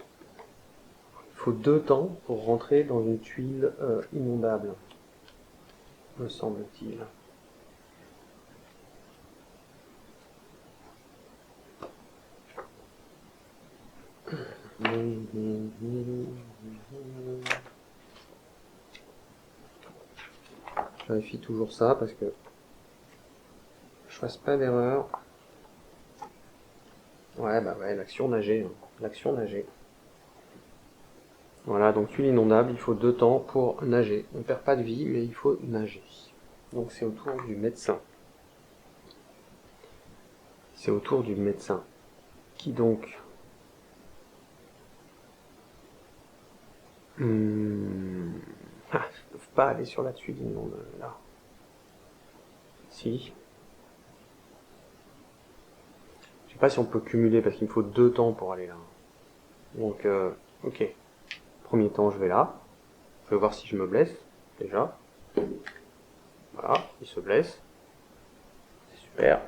2 temps pour rentrer dans une tuile inondable, me semble-t-il. Je vérifie toujours ça parce que je fasse pas d'erreur. Ouais, bah ouais, l'action nager. L'action nager. Voilà, donc tuile inondable, il faut 2 temps pour nager. On perd pas de vie, mais il faut nager. Donc c'est au tour du médecin. C'est au tour du médecin. Qui donc Ah, ils peuvent pas aller sur la tuile inondable, là. Si. Je sais pas si on peut cumuler, parce qu'il me faut 2 temps pour aller là. Donc, ok. Premier temps, je vais là. Je vais voir si je me blesse, déjà. Voilà, il se blesse. C'est super.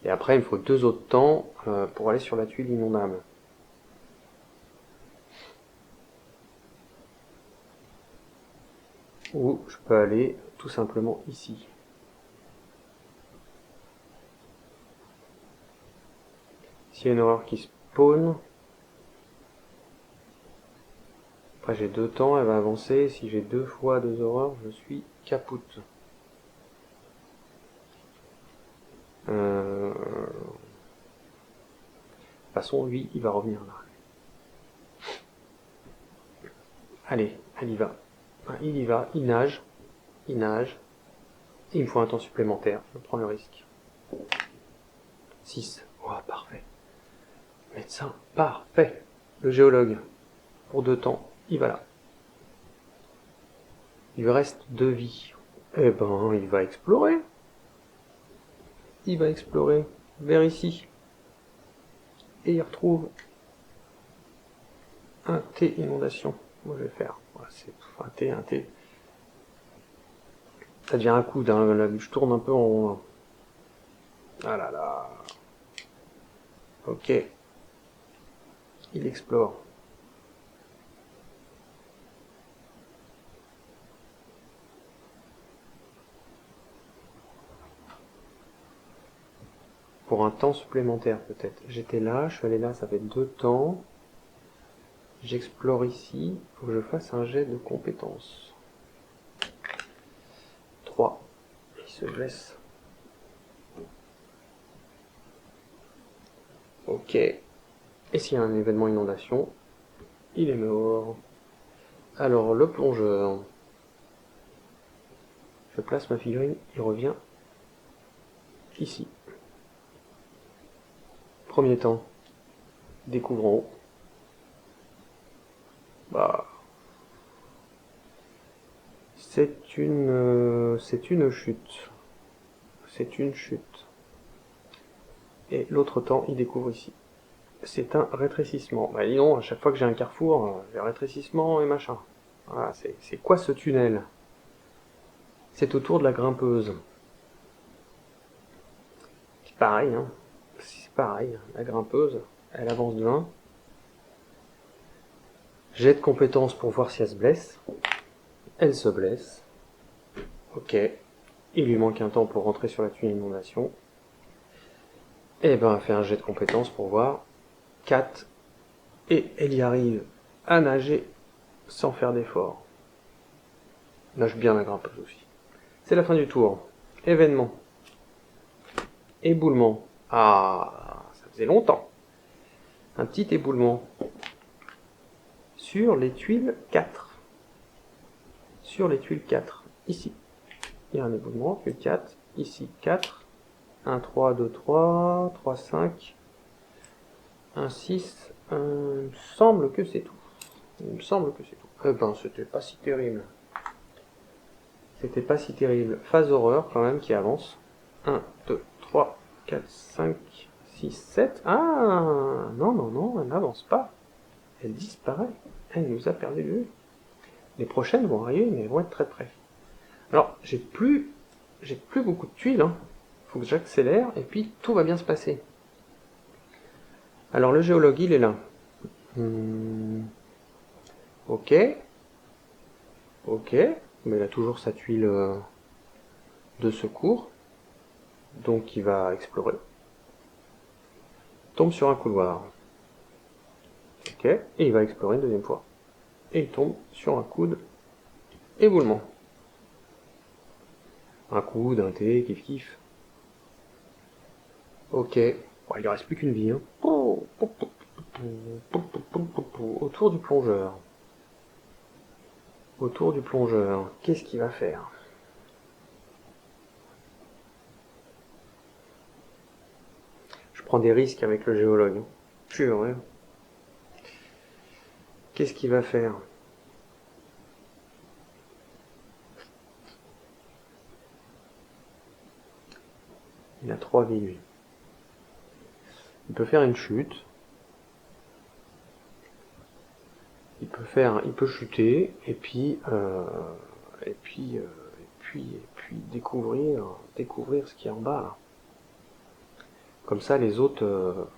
Et après, il me faut 2 autres temps pour aller sur la tuile inondable. Ou je peux aller tout simplement ici. S'il y a une horreur qui spawn, après j'ai 2 temps, elle va avancer. Si j'ai 2 fois 2 horreurs, je suis capoute. De toute façon, lui, il va revenir là. Allez, elle y va. Il y va, il nage. Il nage. Et il me faut un temps supplémentaire. Je prends le risque. 6. Oh, parfait. Médecin, parfait. Le géologue, pour 2 temps, il va là. Il lui reste 2 vies. Eh ben, il va explorer. Il va explorer vers ici. Et il retrouve un T inondation. Moi, je vais faire. Voilà, c'est un T, un T. Ça devient un coude, hein. Là, je tourne un peu en rond. Ah là là. Ok. Il explore. Pour un temps supplémentaire peut-être. J'étais là, je suis allé là, ça fait 2 temps. J'explore ici. Il faut que je fasse un jet de compétences. 3. Il se blesse. Ok. Et s'il y a un événement inondation, il est mort. Alors, le plongeur. Je place ma figurine, il revient ici. Premier temps. Découvre en haut. Bah. C'est une chute. C'est une chute. Et l'autre temps, il découvre ici. C'est un rétrécissement. Bah dis donc, à chaque fois que j'ai un carrefour, j'ai rétrécissement et machin. Voilà, c'est quoi ce tunnel? C'est autour de la grimpeuse. C'est pareil, hein. C'est pareil, la grimpeuse, elle avance de 1. Jet de compétences pour voir si elle se blesse. Elle se blesse. Ok. Il lui manque un temps pour rentrer sur la tuile inondation. Et ben, elle fait un jet de compétences pour voir. 4. Et elle y arrive à nager sans faire d'effort. Nage bien la grimpeuse aussi. C'est la fin du tour. Événement. Éboulement. Ah, ça faisait longtemps. Un petit éboulement. Sur les tuiles 4. Sur les tuiles 4. Ici. Il y a un éboulement. Tuile 4. Ici 4. 1, 3, 2, 3. 3, 5. 1, 6. Il me semble que c'est tout. Il me semble que c'est tout. Eh ben, c'était pas si terrible. C'était pas si terrible. Phase horreur, quand même, qui avance. 1, 2, 3, 4, 5, 6, 7. Ah, non, non, non, elle n'avance pas. Elle disparaît. Elle nous a perdu de vue. Les prochaines vont arriver, mais elles vont être très près. Alors, j'ai plus beaucoup de tuiles. Hein. Faut que j'accélère, et puis tout va bien se passer. Alors, le géologue, il est là. Ok. Ok. Mais il a toujours sa tuile de secours. Donc, il va explorer. Tombe sur un couloir. Ok. Et il va explorer une deuxième fois. Et il tombe sur un coude. Éboulement. Un coude, un thé, kiff kiff. Ok. Bon, il lui reste plus qu'une vie. Hein. Autour du plongeur. Autour du plongeur. Qu'est-ce qu'il va faire? Je prends des risques avec le géologue. Pur, hein. Qu'est-ce qu'il va faire? Il a 3 vies, lui. Il peut faire une chute. Il peut chuter, et puis découvrir ce qu'il y a en bas, là. Comme ça, les autres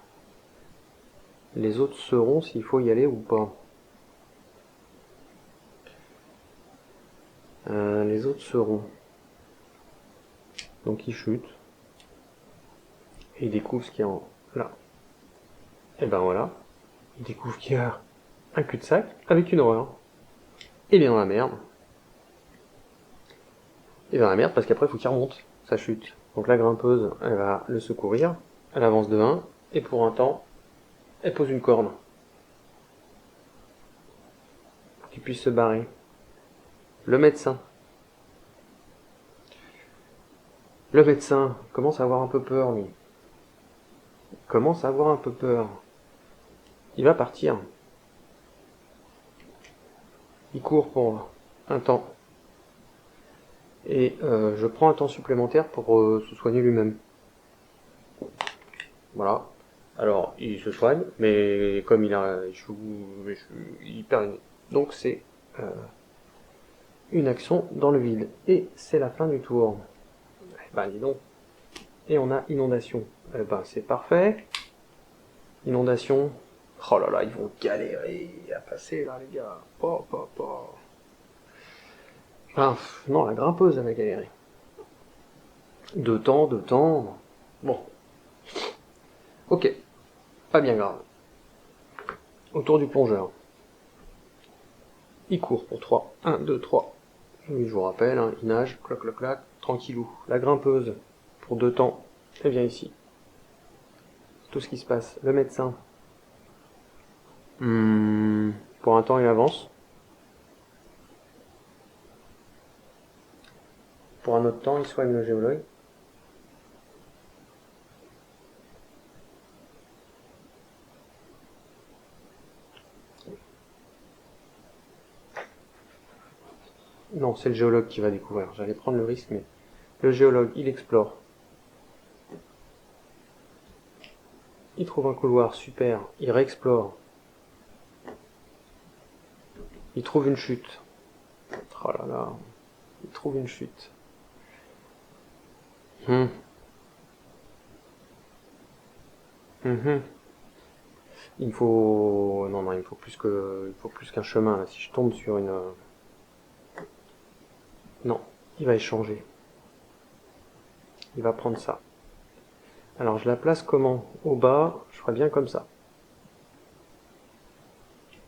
sauront s'il faut y aller ou pas. Les autres sauront. Donc il chute. Et il découvre ce qu'il y a en... là. Et ben voilà. Il découvre qu'il y a un cul-de-sac avec une horreur. Il est dans la merde. Il est dans la merde parce qu'après il faut qu'il remonte sa chute. Donc la grimpeuse, elle va le secourir. Elle avance de 1. Et pour un temps, elle pose une corde. Pour qu'il puisse se barrer. Le médecin. Le médecin commence à avoir un peu peur, lui. Il commence à avoir un peu peur. Il va partir. Il court pour un temps. Et je prends un temps supplémentaire pour se soigner lui-même. Voilà. Alors, il se soigne, mais comme il a échoué, il perd une vie. Donc c'est une action dans le vide. Et c'est la fin du tour. Bah dis donc. Et on a inondation. Ben c'est parfait. Inondation. Oh là là, ils vont galérer à passer là, les gars. Ah, non, la grimpeuse, elle va galérer. Deux temps. Bon. Ok. Pas bien grave. Autour du plongeur. Il court pour 3. 1, 2, 3. Oui, je vous rappelle, hein, il nage, clac, clac, clac, tranquillou. La grimpeuse, pour 2 temps, elle vient ici. Tout ce qui se passe. Le médecin. Pour un temps, il avance. Pour un autre temps, il soigne le géologue. Non, c'est le géologue qui va découvrir. J'allais prendre le risque, mais le géologue, il explore. Il trouve un couloir, super. Il réexplore. Il trouve une chute. Oh là là. Il trouve une chute. Il faut... Non, il faut plus qu'un chemin, là. Si je tombe sur une... Non, il va échanger. Il va prendre ça. Alors, je la place comment? Au bas, je ferai bien comme ça.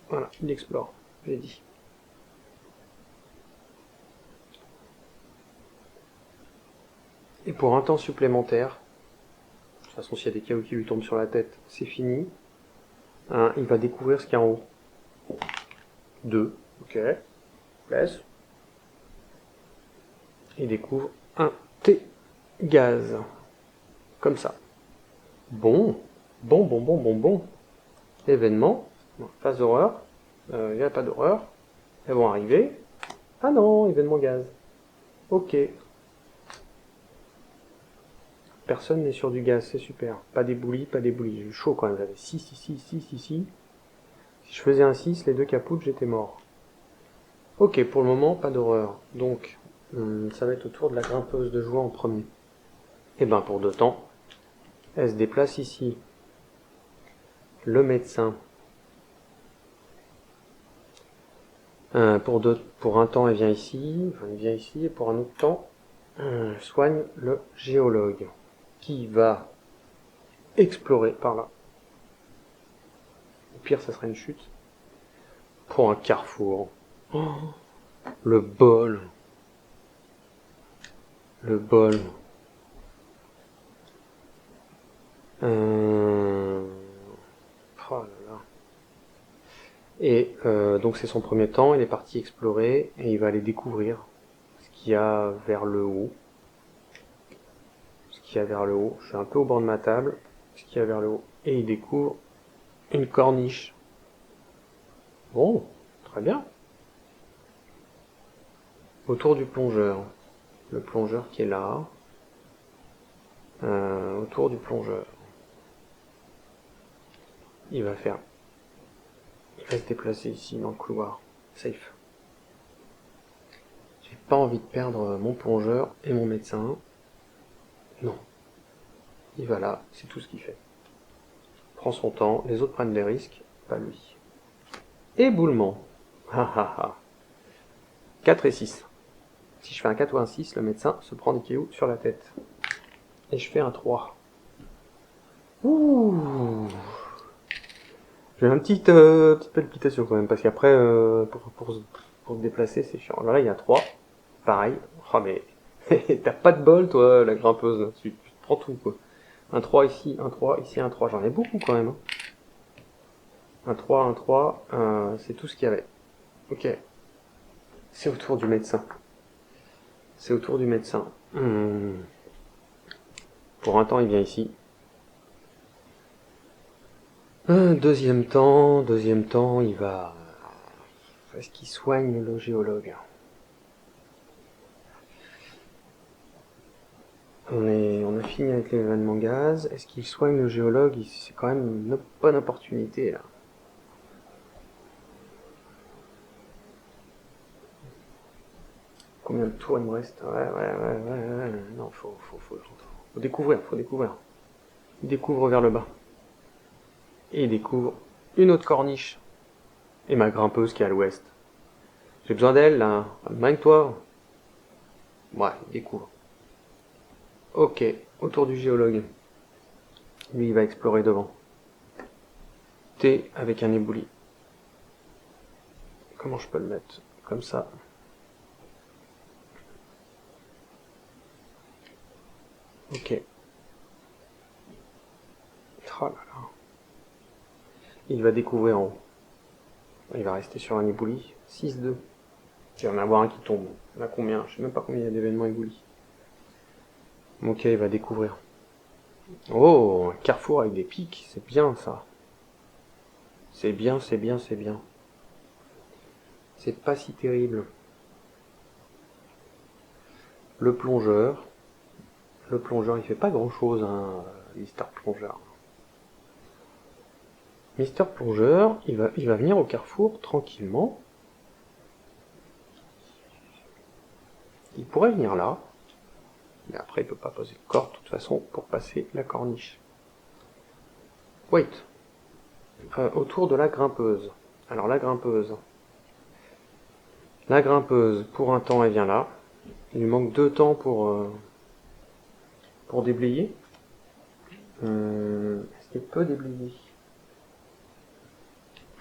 Voilà, il explore, j'ai dit. Et pour un temps supplémentaire, de toute façon, s'il y a des cailloux qui lui tombent sur la tête, c'est fini. Il va découvrir ce qu'il y a en haut. 2, ok. Laisse. Il découvre un T-gaz. Comme ça. Bon. Événement. Phase d'horreur. Il n'y a pas d'horreur. Elles vont arriver. Ah non, événement gaz. Ok. Personne n'est sur du gaz, c'est super. Pas d'éboulis, pas d'éboulis. J'ai eu chaud quand même, j'avais 6 ici, 6 ici. Si je faisais un 6, les deux capoutes, j'étais mort. Ok, pour le moment, pas d'horreur. Donc, ça va être au tour de la grimpeuse de joie en premier. Et ben pour 2 temps, elle se déplace ici. Le médecin. Pour un temps, elle vient ici. Enfin, il vient ici. Et pour un autre temps, soigne le géologue. Qui va explorer par là. Au pire, ça sera une chute. Pour un carrefour. Oh, le bol. Le bol. Oh là là. Et donc c'est son premier temps, il est parti explorer et il va aller découvrir ce qu'il y a vers le haut. Ce qu'il y a vers le haut. Je suis un peu au bord de ma table. Ce qu'il y a vers le haut. Et il découvre une corniche. Bon, très bien. Autour du plongeur. Le plongeur qui est là. Autour du plongeur. Il va se déplacer ici dans le couloir. Safe. J'ai pas envie de perdre mon plongeur et mon médecin. Non. Il va là, c'est tout ce qu'il fait. Prend son temps, les autres prennent des risques, pas lui. Éboulement. 4 et 6. Si je fais un 4 ou un 6, le médecin se prend des cailloux sur la tête. Et je fais un 3. Ouh. J'ai une petite palpitation quand même, parce qu'après, pour se déplacer, c'est chiant. Là, il y a 3. Pareil. Oh, mais t'as pas de bol, toi, la grimpeuse. Tu te prends tout, quoi. Un 3 ici, un 3 ici, un 3. J'en ai beaucoup quand même. Hein. Un 3, c'est tout ce qu'il y avait. Ok. C'est au tour du médecin. C'est au tour du médecin. Pour un temps, il vient ici. Deuxième temps, il va... Est-ce qu'il soigne le géologue? On a fini avec l'événement gaz. Est-ce qu'il soigne le géologue? C'est quand même une bonne opportunité, là. Combien de tours il me reste? Ouais. Non, faut découvrir, faut découvrir. Il découvre vers le bas. Et il découvre une autre corniche. Et ma grimpeuse qui est à l'ouest. J'ai besoin d'elle, là. Mine-toi. Ouais, il découvre. Ok, autour du géologue. Lui, il va explorer devant. T avec un éboulis. Comment je peux le mettre? Comme ça. Ok. Oh là là. Il va découvrir en haut. Il va rester sur un éboulis. 6-2. Il va y en avoir un qui tombe. Il y en a combien? Je sais même pas combien il y a d'événements éboulis. Ok, il va découvrir. Oh, un carrefour avec des pics. C'est bien ça. C'est bien. C'est pas si terrible. Le plongeur. Le plongeur, il fait pas grand chose, hein, Mister Plongeur. Mister Plongeur, il va venir au carrefour tranquillement. Il pourrait venir là. Mais après, il peut pas poser le corps, de toute façon, pour passer la corniche. Wait. Autour de la grimpeuse. Alors, la grimpeuse. La grimpeuse, pour un temps, elle vient là. Il lui manque 2 temps pour déblayer. Est-ce qu'il peut déblayer?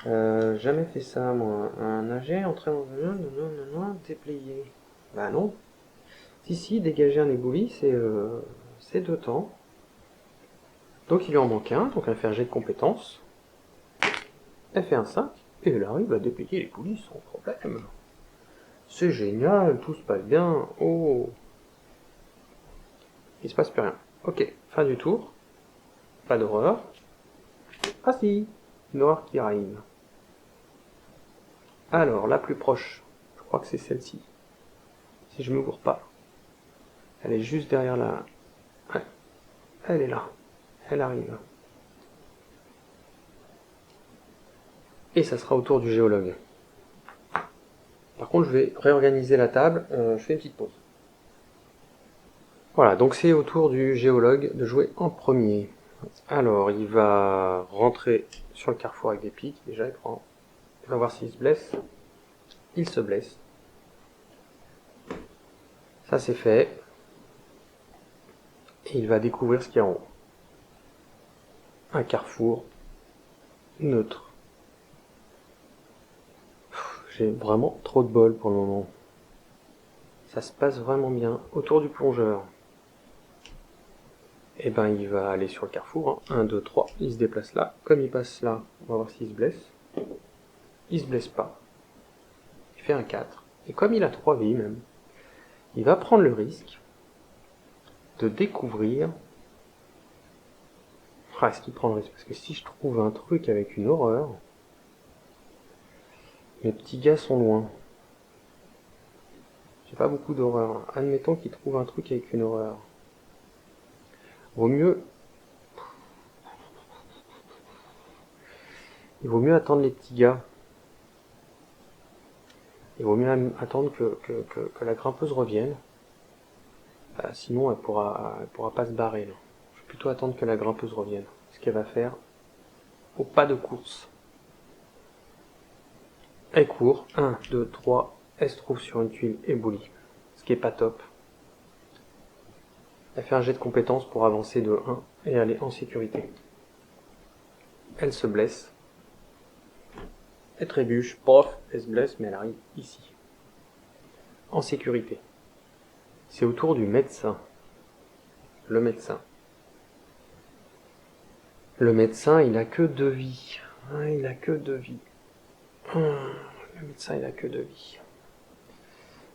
Jamais fait ça, moi. Un nager, entrer dans un déblayer. Bah non. Si, dégager un éboulis, c'est 2 temps. Donc il lui en manque un, donc elle fait un jet de compétences. Elle fait un 5, et elle arrive à déblayer l'éboulis sans problème. C'est génial, tout se passe bien. Oh. Il se passe plus rien. Ok, fin du tour. Pas d'horreur. Ah si, une horreur qui arrive. Alors, la plus proche, je crois que c'est celle-ci. Si je me gourre pas. Elle est juste derrière la... Ouais, elle est là. Elle arrive. Et ça sera autour du géologue. Par contre, je vais réorganiser la table. Je fais une petite pause. Voilà, donc c'est au tour du géologue de jouer en premier. Alors, il va rentrer sur le carrefour avec des piques. Déjà, il prend. Il va voir s'il se blesse. Il se blesse. Ça, c'est fait. Et il va découvrir ce qu'il y a en haut. Un carrefour neutre. J'ai vraiment trop de bol pour le moment. Ça se passe vraiment bien. Autour du plongeur. Et ben il va aller sur le carrefour. 1, 2, 3. Il se déplace là. Comme il passe là, on va voir s'il se blesse. Il se blesse pas. Il fait un 4. Et comme il a 3 vies même, il va prendre le risque de découvrir... Ah, est-ce qu'il prend le risque? Parce que si je trouve un truc avec une horreur... Mes petits gars sont loin. J'ai pas beaucoup d'horreur. Admettons qu'il trouve un truc avec une horreur. Il vaut mieux attendre les petits gars. Il vaut mieux attendre que la grimpeuse revienne. Sinon, elle pourra pas se barrer. Là. Je vais plutôt attendre que la grimpeuse revienne. Ce qu'elle va faire au pas de course. Elle court. 1, 2, 3. Elle se trouve sur une tuile éboulie. Ce qui est pas top. Elle fait un jet de compétence pour avancer de 1 et aller en sécurité. Elle se blesse. Elle trébuche. Pof, elle se blesse, mais elle arrive ici. En sécurité. C'est au tour du médecin. Le médecin. Le médecin, il a que 2 vies. Il a que 2 vies. Le médecin, il a que 2 vies.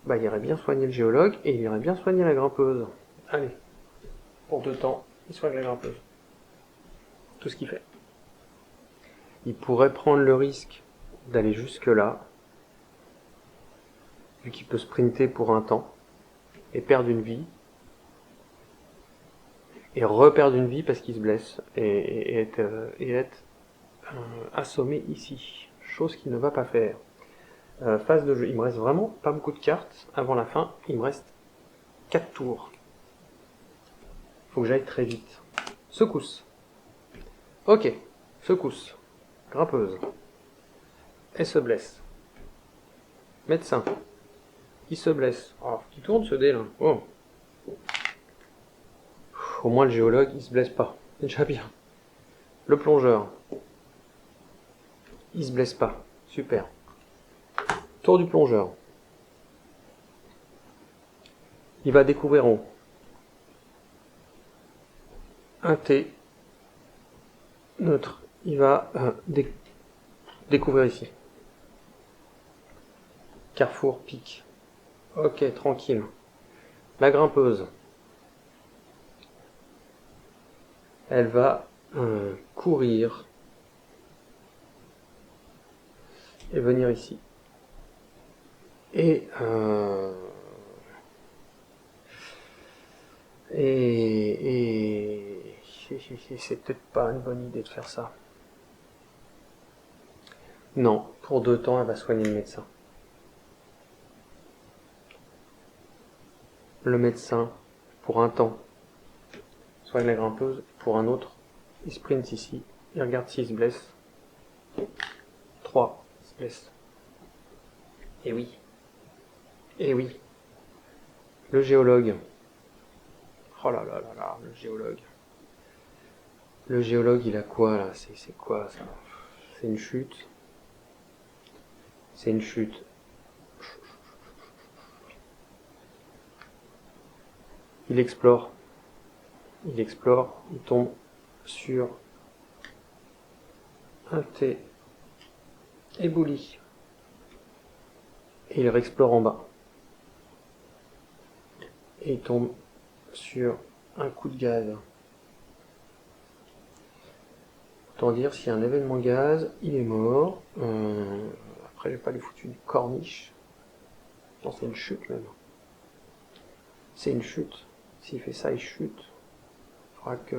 Il irait bien soigner le géologue et il irait bien soigner la grimpeuse. Allez. Pour 2 temps, il soigne la grimpeuse. Tout ce qu'il fait. Il pourrait prendre le risque d'aller jusque là, vu qu'il peut sprinter pour un temps, et perdre une vie, et reperdre une vie parce qu'il se blesse, et être assommé ici. Chose qu'il ne va pas faire. Phase de jeu. Il me reste vraiment pas beaucoup de cartes avant la fin. Il me reste 4 tours. Faut que j'aille très vite. Secousse. Ok. Secousse. Grimpeuse. Elle se blesse. Médecin. Il se blesse. Oh, il tourne ce dé là. Oh. Au moins le géologue, il se blesse pas. C'est déjà bien. Le plongeur. Il se blesse pas. Super. Tour du plongeur. Il va découvrir en haut un T neutre. Il va découvrir ici. Carrefour, pique. Ok, tranquille. La grimpeuse. Elle va courir et venir ici. Et c'est peut-être pas une bonne idée de faire ça. Non, pour 2 temps, elle va soigner le médecin. Le médecin, pour un temps, soigne la grimpeuse. Pour un autre, il sprint ici. Il regarde s'il se blesse. 3, il se blesse. Et oui. Et oui. Le géologue. Oh là là là là, le géologue. Le géologue, il a quoi là? C'est quoi ça? C'est une chute. C'est une chute. Il explore. Il explore. Il tombe sur un thé ébloui. Et il réexplore en bas. Et il tombe sur un coup de gaz. Autant dire, s'il y a un événement gaz, il est mort. après j'ai pas lui foutu une corniche. Non, c'est une chute même. C'est une chute. S'il fait ça, il chute. Faudra qu'il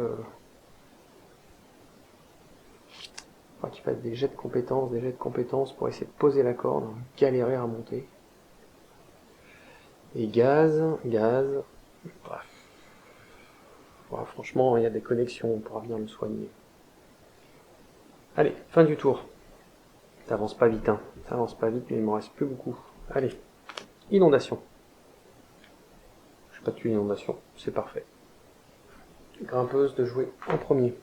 fasse des jets de compétences pour essayer de poser la corde, galérer à monter. Et gaz. Bref. Voilà, franchement, il y a des connexions, on pourra bien le soigner. Allez, fin du tour. T'avances pas vite, hein. T'avances pas vite, mais il m'en reste plus beaucoup. Allez, inondation. Je vais pas tuer l'inondation, c'est parfait. Grimpeuse de jouer en premier.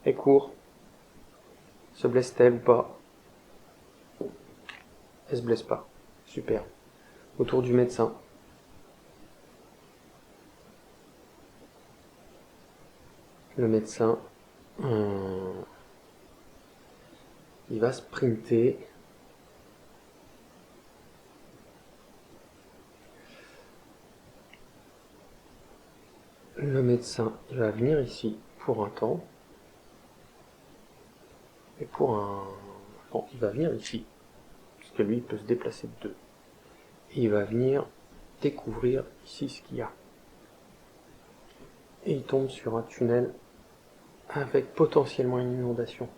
Elle court. Se blesse-t-elle ou pas? Elle se blesse pas. Super. Autour du médecin. Le médecin, il va sprinter. Le médecin, il va venir ici pour un temps. Et pour un... Bon, il va venir ici. Parce que lui, il peut se déplacer de deux. Et il va venir découvrir ici ce qu'il y a. Et il tombe sur un tunnel avec potentiellement une inondation.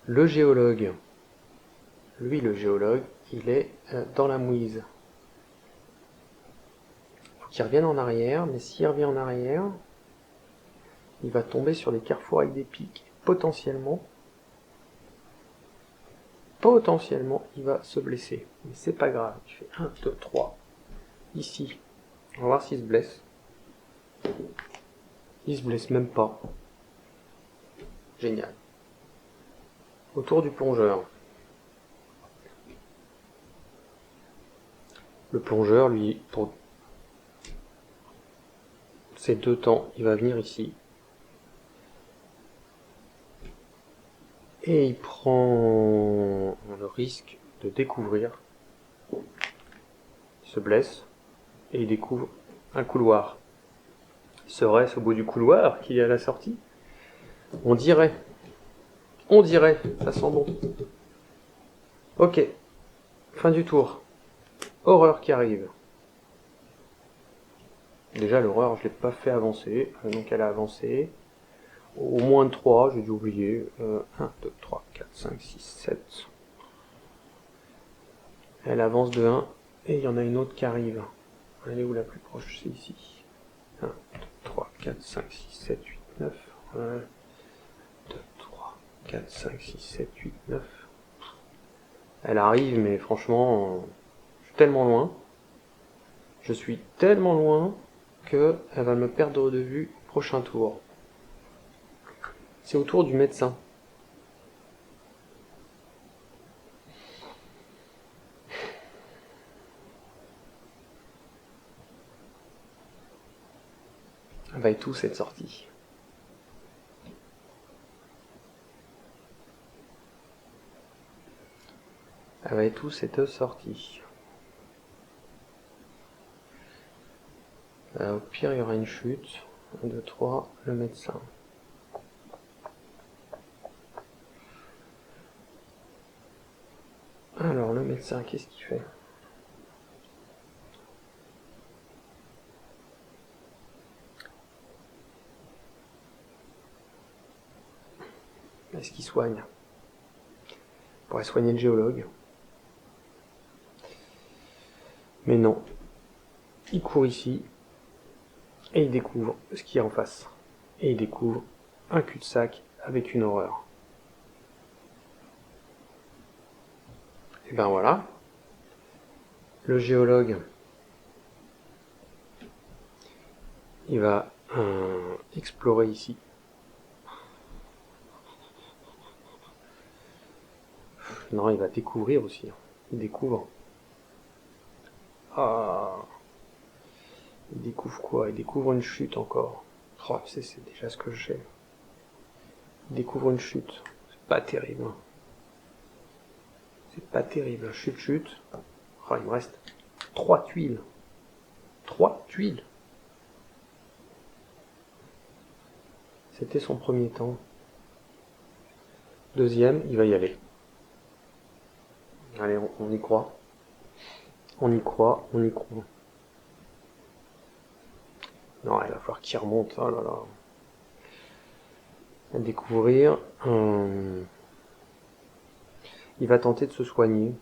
Le géologue, lui le géologue, il est dans la mouise. Faut qu'il revienne en arrière, mais s'il revient en arrière, il va tomber sur des carrefours avec des pics. Potentiellement, il va se blesser. Mais c'est pas grave. Il fait 1, 2, 3. Ici. On va voir s'il se blesse. Il se blesse même pas. Génial. Autour du plongeur. Le plongeur, lui, pour ces deux temps, il va venir ici. Et il prend le risque de découvrir. Il se blesse. Et il découvre un couloir. Serait-ce au bout du couloir qu'il est à la sortie? On dirait, ça sent bon. Ok, fin du tour. Horreur qui arrive. Déjà l'horreur, je l'ai pas fait avancer, donc elle a avancé. Au moins de 3, j'ai dû oublier. 1, 2, 3, 4, 5, 6, 7. Elle avance de 1, et il y en a une autre qui arrive. Elle est où la plus proche? C'est ici. 1, 2, 3, 4, 5, 6, 7, 8, 9. 1, 2, 3, 4, 5, 6, 7, 8, 9. Elle arrive, mais franchement, je suis tellement loin. Je suis tellement loin que elle va me perdre de vue prochain tour. C'est au tour du médecin. Elle va être où cette sortie? Elle va être où cette sortie? Au pire, il y aura une chute. 1, 2, 3, le médecin. Alors, le médecin, qu'est-ce qu'il fait? Est-ce qu'il soigne? Il pourrait soigner le géologue. Mais non. Il court ici. Et il découvre ce qu'il y a en face. Et il découvre un cul-de-sac avec une horreur. Et ben voilà. Le géologue, il va explorer ici. Non, il va découvrir aussi. Il découvre. Ah. Il découvre quoi? Il découvre une chute encore. Oh, c'est déjà ce que je sais. Il découvre une chute. C'est pas terrible. C'est pas terrible. Chute. Oh, il me reste 3 tuiles. 3 tuiles. C'était son premier temps. Deuxième, il va y aller. Allez, on y croit. On y croit, on y croit. Non, il va falloir qu'il remonte. Oh là là. À découvrir. Il va tenter de se soigner.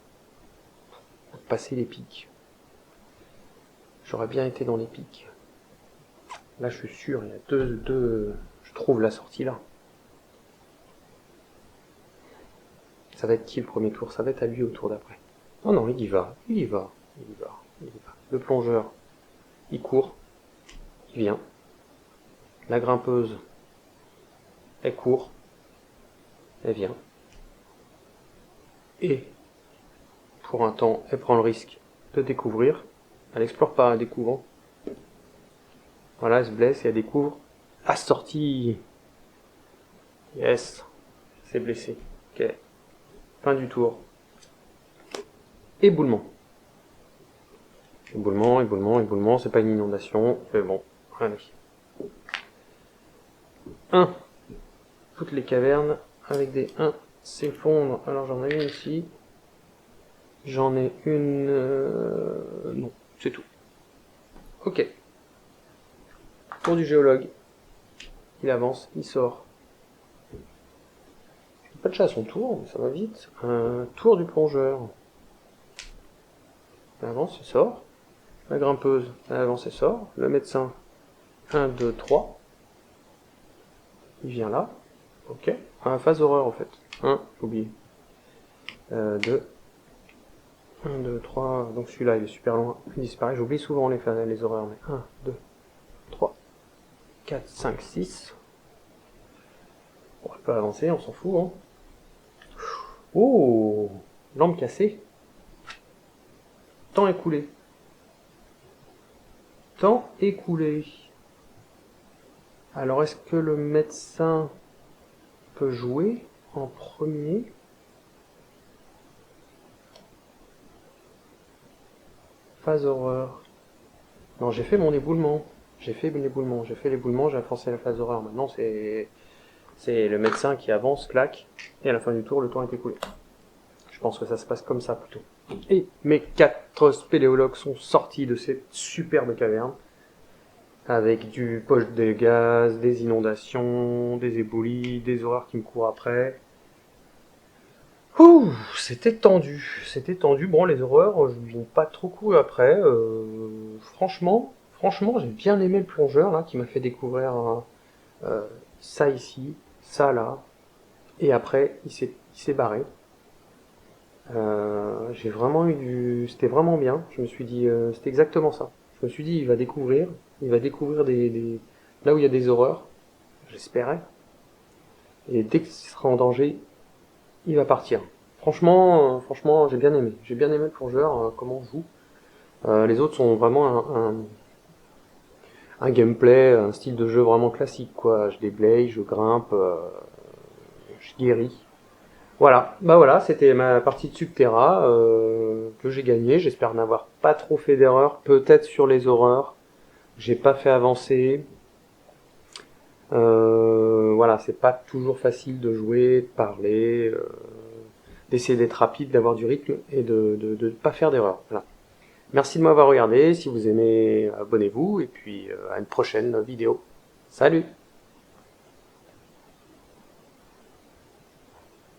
De passer les pics. J'aurais bien été dans les pics. Là, je suis sûr, il y a deux... Je trouve la sortie là. Ça va être qui le premier tour? Ça va être à lui au tour d'après. Oh non, il y va, il y va, il y va, il y va. Le plongeur, il court, il vient. La grimpeuse, elle court, elle vient. Et, pour un temps, elle prend le risque de découvrir. Elle explore pas, elle découvre. Voilà, elle se blesse et elle découvre. La sortie. Yes, c'est blessé. Ok. Fin du tour. Éboulement. Éboulement, éboulement, éboulement, c'est pas une inondation, mais bon, allez. 1. Toutes les cavernes avec des 1 s'effondrent. Alors j'en ai une ici. J'en ai une... non, c'est tout. Ok. Tour du géologue. Il avance, il sort. Pas de chat à son tour, mais ça va vite. Tour du plongeur. Il avance, il sort. La grimpeuse, elle avance et sort. Le médecin, 1, 2, 3. Il vient là. Ok. Phase horreur en fait. 1, j'ai oublié. 2. 1, 2, 3. Donc celui-là, il est super loin. Il disparaît. J'oublie souvent les horreurs. Mais 1, 2, 3, 4, 5, 6. On peut avancer, on s'en fout. Hein. Oh, lampe cassée. Temps écoulé. Temps écoulé. Alors, est-ce que le médecin peut jouer en premier? Phase horreur. Non, j'ai fait mon éboulement. J'ai fait l'éboulement, j'ai forcé la phase horreur. Maintenant, c'est le médecin qui avance, claque, et à la fin du tour, le temps est écoulé. Je pense que ça se passe comme ça, plutôt. Et mes 4 spéléologues sont sortis de cette superbe caverne, avec du poche de gaz, des inondations, des éboulis, des horreurs qui me courent après. Ouh, c'était tendu. Bon, les horreurs, je ne viens pas trop couru après. Franchement, j'ai bien aimé le plongeur, là, qui m'a fait découvrir ça ici, ça là. Et après, il s'est barré. J'ai vraiment eu c'était vraiment bien. Je me suis dit, c'était exactement ça. Je me suis dit, il va découvrir là où il y a des horreurs. J'espérais. Et dès qu'il sera en danger, il va partir. Franchement, j'ai bien aimé. J'ai bien aimé le plongeur, comment on joue. Les autres sont vraiment un gameplay, un style de jeu vraiment classique, quoi. Je déblaye, je grimpe, je guéris. Voilà, bah voilà, c'était ma partie de Subterra que j'ai gagnée. J'espère n'avoir pas trop fait d'erreurs, peut-être sur les horreurs. J'ai pas fait avancer. Voilà, c'est pas toujours facile de jouer, de parler, d'essayer d'être rapide, d'avoir du rythme et de pas faire d'erreurs. Voilà. Merci de m'avoir regardé. Si vous aimez, abonnez-vous et puis à une prochaine vidéo. Salut!